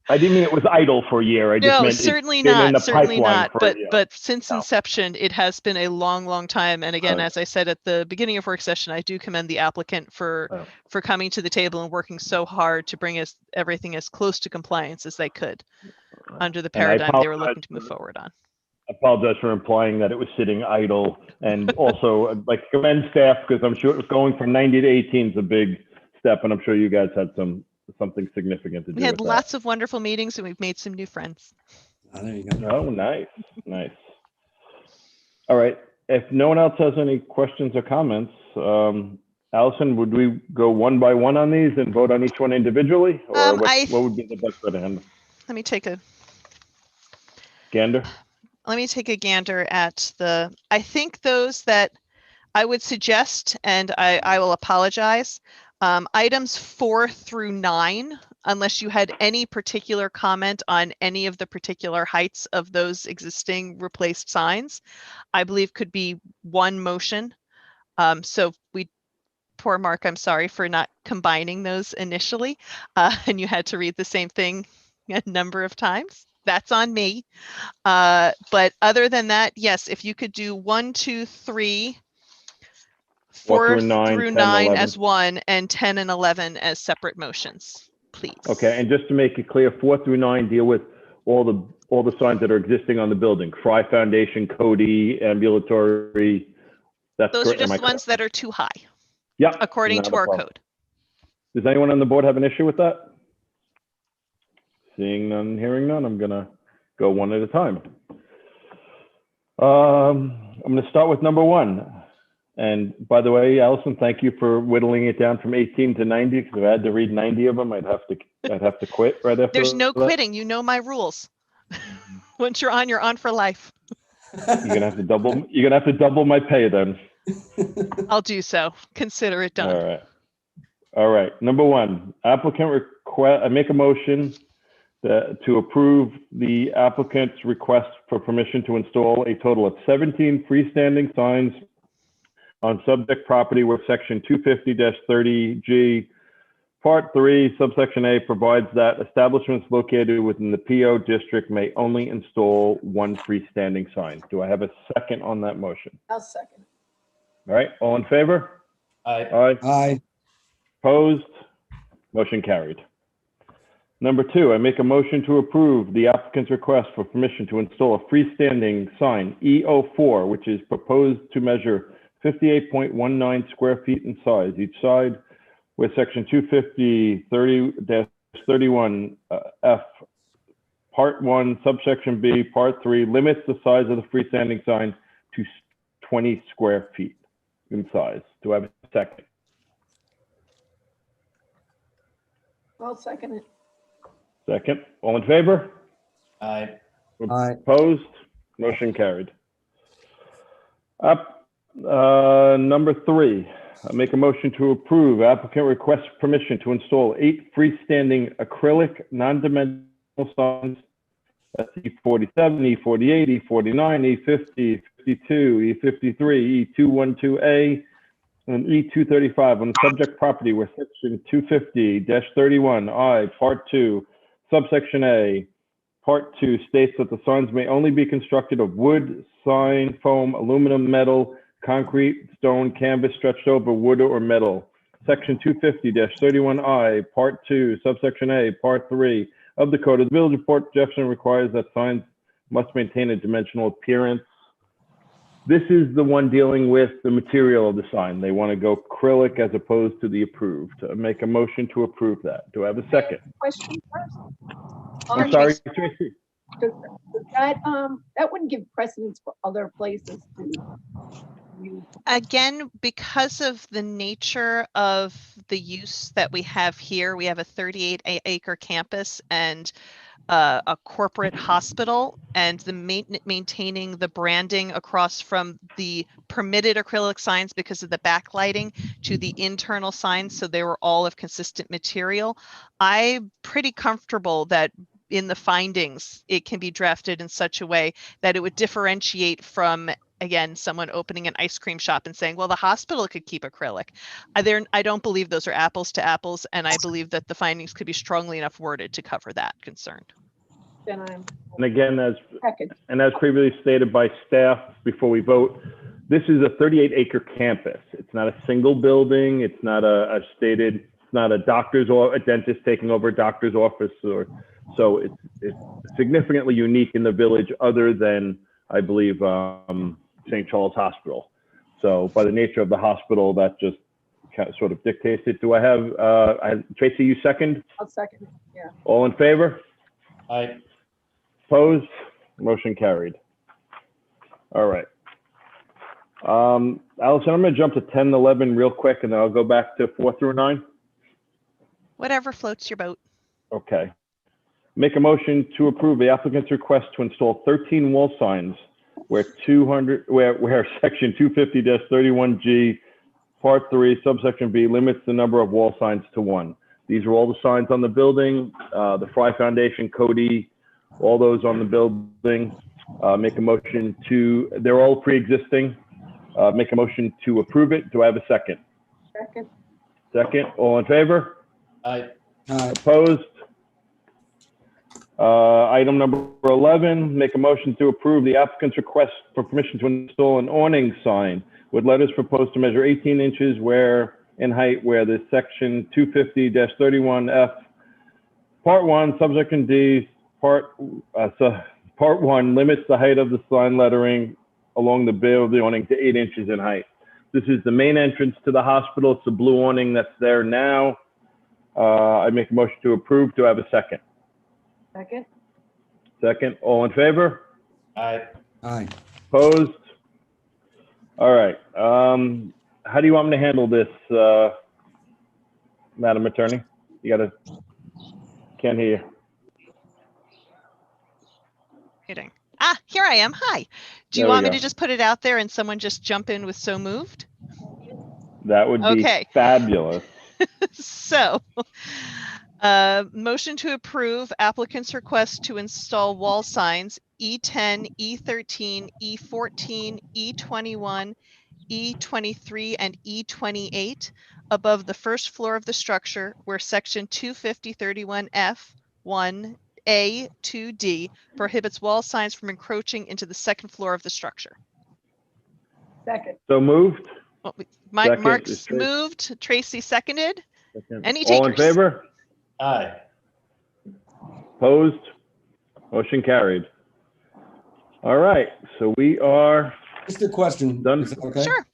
I didn't mean it was idle for a year. I just meant certainly it's been in not, the certainly pipeline not. for But since inception, it has been a long, long time. And again, as I said at the beginning of work session, I do commend the applicant for coming to the table and working so hard to bring us everything as close to compliance as they could under the paradigm they were looking to move forward on. I apologize for implying that it was sitting idle, and also like commend staff, because I'm sure going from 90 to 18 is a big step, and I'm sure you guys had something significant to do. We had lots of wonderful meetings, and we've made some new friends. Oh, there you go. Oh, nice, nice. All right. If no one else has any questions or comments, Allison, would we go one by one on these and vote on each one individually, or what would be the best way to handle? Let me take a gander. Let me take a gander at I think those that I would suggest, and I will apologize, items 4 through 9, unless you had any particular comment on any of the particular heights of those existing replaced signs, I believe could be one motion. So poor Mark, I'm sorry for not combining those initially, and you had to read the same thing a number of times. That's on me. But other than that, yes, if you could do 1, 2, 3, 4 through 9 as one, and 10 and 11 as separate motions, please. Okay, and just to make it clear, 4 through 9 deal with all the signs that are existing on the building. Fry Foundation, Cody, ambulatory. Those are just ones that are too high. Yeah. According to our code. Does anyone on the board have an issue with that? Seeing none, hearing none, I'm gonna go one at a time. I'm gonna start with number 1. And by the way, Allison, thank you for whittling it down from 18 to 90, because if I had to read 90 of them, I'd have to quit right after. There's no quitting. You know my rules. Once you're on for life. You're gonna have to double my pay then. I'll do so. Consider it done. All right. Number 1, applicant request. I make a motion to approve the applicant's request for permission to install a total of 17 freestanding signs on subject property where section 250-30G, part 3, subsection A provides that establishments located within the PO district may only install 1 freestanding sign. Do I have a second on that motion? I'll second. All right, all in favor? Aye. Aye. Aye. Opposed? Motion carried. Number 2, I make a motion to approve the applicant's request for permission to install a freestanding sign E04, which is proposed to measure 58.19 square feet in size each side, with section 250-30-31 F, part 1, subsection B, part 3, limits the size of the freestanding sign to 20 square feet in size. Do I have a second? I'll second it. Second. All in favor? Aye. Aye. Opposed? Motion carried. Number 3, I make a motion to approve applicant requests permission to install 8 freestanding acrylic non-dimensional signs. That's E47, E48, E49, E50, E52, E53, E212A, and E235 on the subject property where section 250-31I, part 2, subsection A, part 2 states that the signs may only be constructed of wood, sign, foam, aluminum, metal, concrete, stone, canvas stretched over wood or metal. Section 250-31I, part 2, subsection A, part 3 of the code of the Village of Port Jefferson requires that signs must maintain a dimensional appearance. This is the one dealing with the material of the sign. They want to go acrylic as opposed to the approved. I make a motion to approve that. Do I have a second? Question first. I'm sorry, Tracy. That wouldn't give precedence for other places to use. Again, because of the nature of the use that we have here, we have a 38-acre campus and a corporate hospital, and the maintaining the branding across from the permitted acrylic signs because of the backlighting to the internal signs, so they were all of consistent material. I'm pretty comfortable that in the findings, it can be drafted in such a way that it would differentiate from, again, someone opening an ice cream shop and saying, well, the hospital could keep acrylic. I don't believe those are apples to apples, and I believe that the findings could be strongly enough worded to cover that concern. And again, as previously stated by staff before we vote, this is a 38-acre campus. It's not a single building. It's not it's not a doctor's or a dentist taking over a doctor's office, so it's significantly unique in the village other than, I believe, St. Charles Hospital. So by the nature of the hospital, that just kind of sort of dictates it. Do I have, Tracy, you second? I'll second, yeah. All in favor? Aye. Opposed? Motion carried. All right. Allison, I'm going to jump to 10 and 11 real quick, and then I'll go back to 4 through 9. Whatever floats your boat. Okay. Make a motion to approve the applicant's request to install 13 wall signs where section 250-31G, part 3, subsection B limits the number of wall signs to 1. These are all the signs on the building. The Fry Foundation, Cody, all those on the building. Make a motion to, they're all pre-existing. Make a motion to approve it. Do I have a second? Second. Second, all in favor? Aye. Opposed? Item number 11, make a motion to approve the applicant's request for permission to install an awning sign with letters proposed to measure 18 inches where in height where the section 250-31F, part 1, subsection D, part 1 limits the height of the sign lettering along the bill of the awning to 8 inches in height. This is the main entrance to the hospital. It's the blue awning that's there now. I make a motion to approve. Do I have a second? Second. Second, all in favor? Aye. Aye. Opposed? All right. How do you want me to handle this, Madam Attorney? Can't hear you. Kidding. Ah, here I am. Hi. Do you There we want me go. to just put it out there and someone just jump in with so moved? That would be Okay. fabulous. So, motion to approve applicant's request to install wall signs E10, E13, E14, E21, E23, and E28 above the first floor of the structure where section 250-31F 1A 2D prohibits wall signs from encroaching into the second floor of the structure. Second. So moved? Well, Second Mark's is Tracy. moved, Tracy seconded. Second. Any All in takers? favor? Aye. Opposed? Motion carried. All right, so we are Just a question. done. Is that okay? Sure.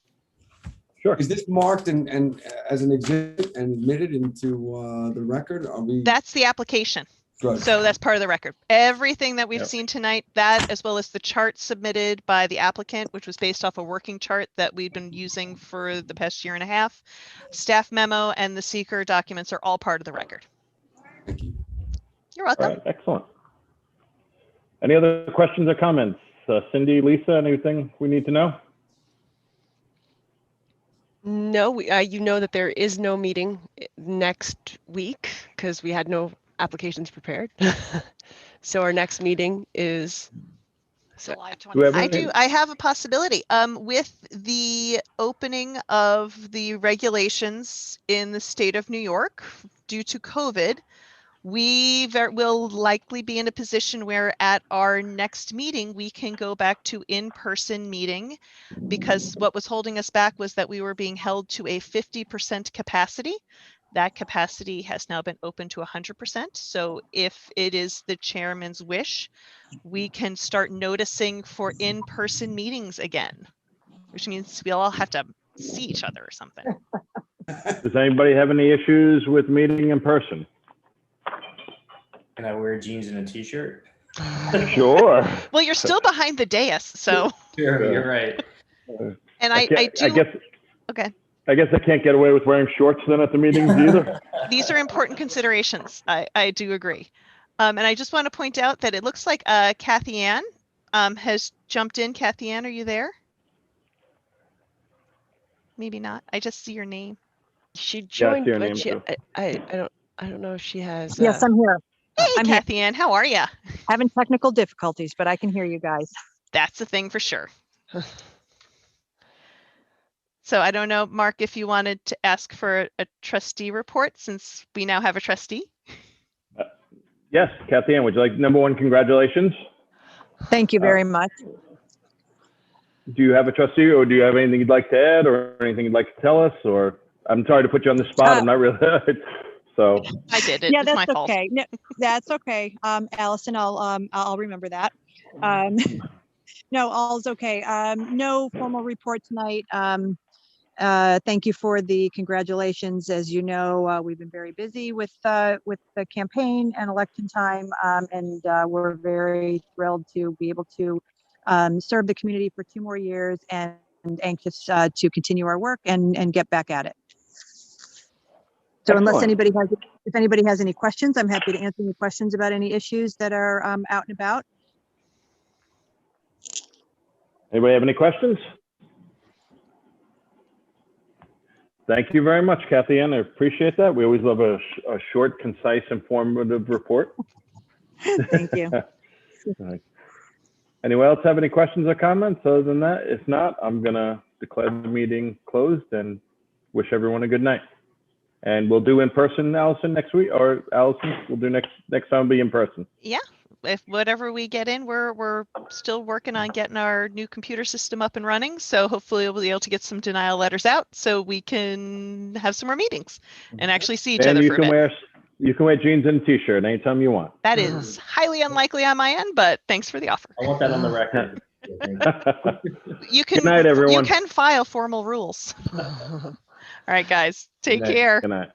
Sure. Is this marked and as an exhibit and admitted into the record? Are we? That's the application. Good. So that's part of the record. Everything that we've Yep. seen tonight, that as well as the chart submitted by the applicant, which was based off a working chart that we've been using for the past year and a half, staff memo and the seeker documents are all part of the record. Thank you. You're All welcome. right, excellent. Any other questions or comments? Cindy, Lisa, anything we need to know? No, you know that there is no meeting next week because we had no applications prepared. So our next meeting is July Do we have 26th. I have a possibility. With the opening of the regulations in the state of New York due to COVID, we will likely be in a position where at our next meeting, we can go back to in-person meeting because what was holding us back was that we were being held to a 50% capacity. That capacity has now been opened to 100%. So if it is the chairman's wish, we can start noticing for in-person meetings again, which means we'll all have to see each other or something. Does anybody have any issues with meeting in person? Can I wear jeans and a t-shirt? Sure. Well, you're still behind the dais, so. Sure, you're right. And I do. Okay. I guess I can't get away with wearing shorts then at the meetings either. These are important considerations. I do agree. And I just want to point out that it looks like Kathy Ann has jumped in. Kathy Ann, are you there? Maybe not. I just see your name. She joined, your but name she, too. I don't know if she has. Yes, I'm here. Hey, I'm here. Kathy Ann, how are you? Having technical difficulties, but I can hear you guys. That's the thing for sure. So I don't know, Mark, if you wanted to ask for a trustee report since we now have a trustee. Yes, Kathy Ann, would you like number one, congratulations? Thank you very much. Do you have a trustee or do you have anything you'd like to add or anything you'd like to tell us? Or I'm sorry to put you on the spot. I'm not really, so. I did it. Yeah, It's my that's fault. okay. No, that's okay. Allison, I'll remember that. No, all's okay. No formal report tonight. Thank you for the congratulations. As you know, we've been very busy with the campaign and election time, and we're very thrilled to be able to serve the community for 2 more years and anxious to continue our work and get back at it. So unless Excellent. if anybody has any questions, I'm happy to answer any questions about any issues that are out and about. Anybody have any questions? Thank you very much, Kathy Ann. I appreciate that. We always love a short, concise, informative report. Thank you. Anyone else have any questions or comments? Other than that, if not, I'm gonna declare the meeting closed and wish everyone a good night. And we'll do in person, Allison, next week, or Allison, we'll do next time be in person. Yeah, if whatever we get in, we're still working on getting our new computer system up and running. So hopefully we'll be able to get some denial letters out so we can have some more meetings and actually see each And other you for a can bit. you can wear jeans and a t-shirt anytime you want. That is highly unlikely on my end, but thanks for the offer. I want that on the record. You can, Good night, everyone. you can file formal rules. All right, guys, take Good night. care. Good night.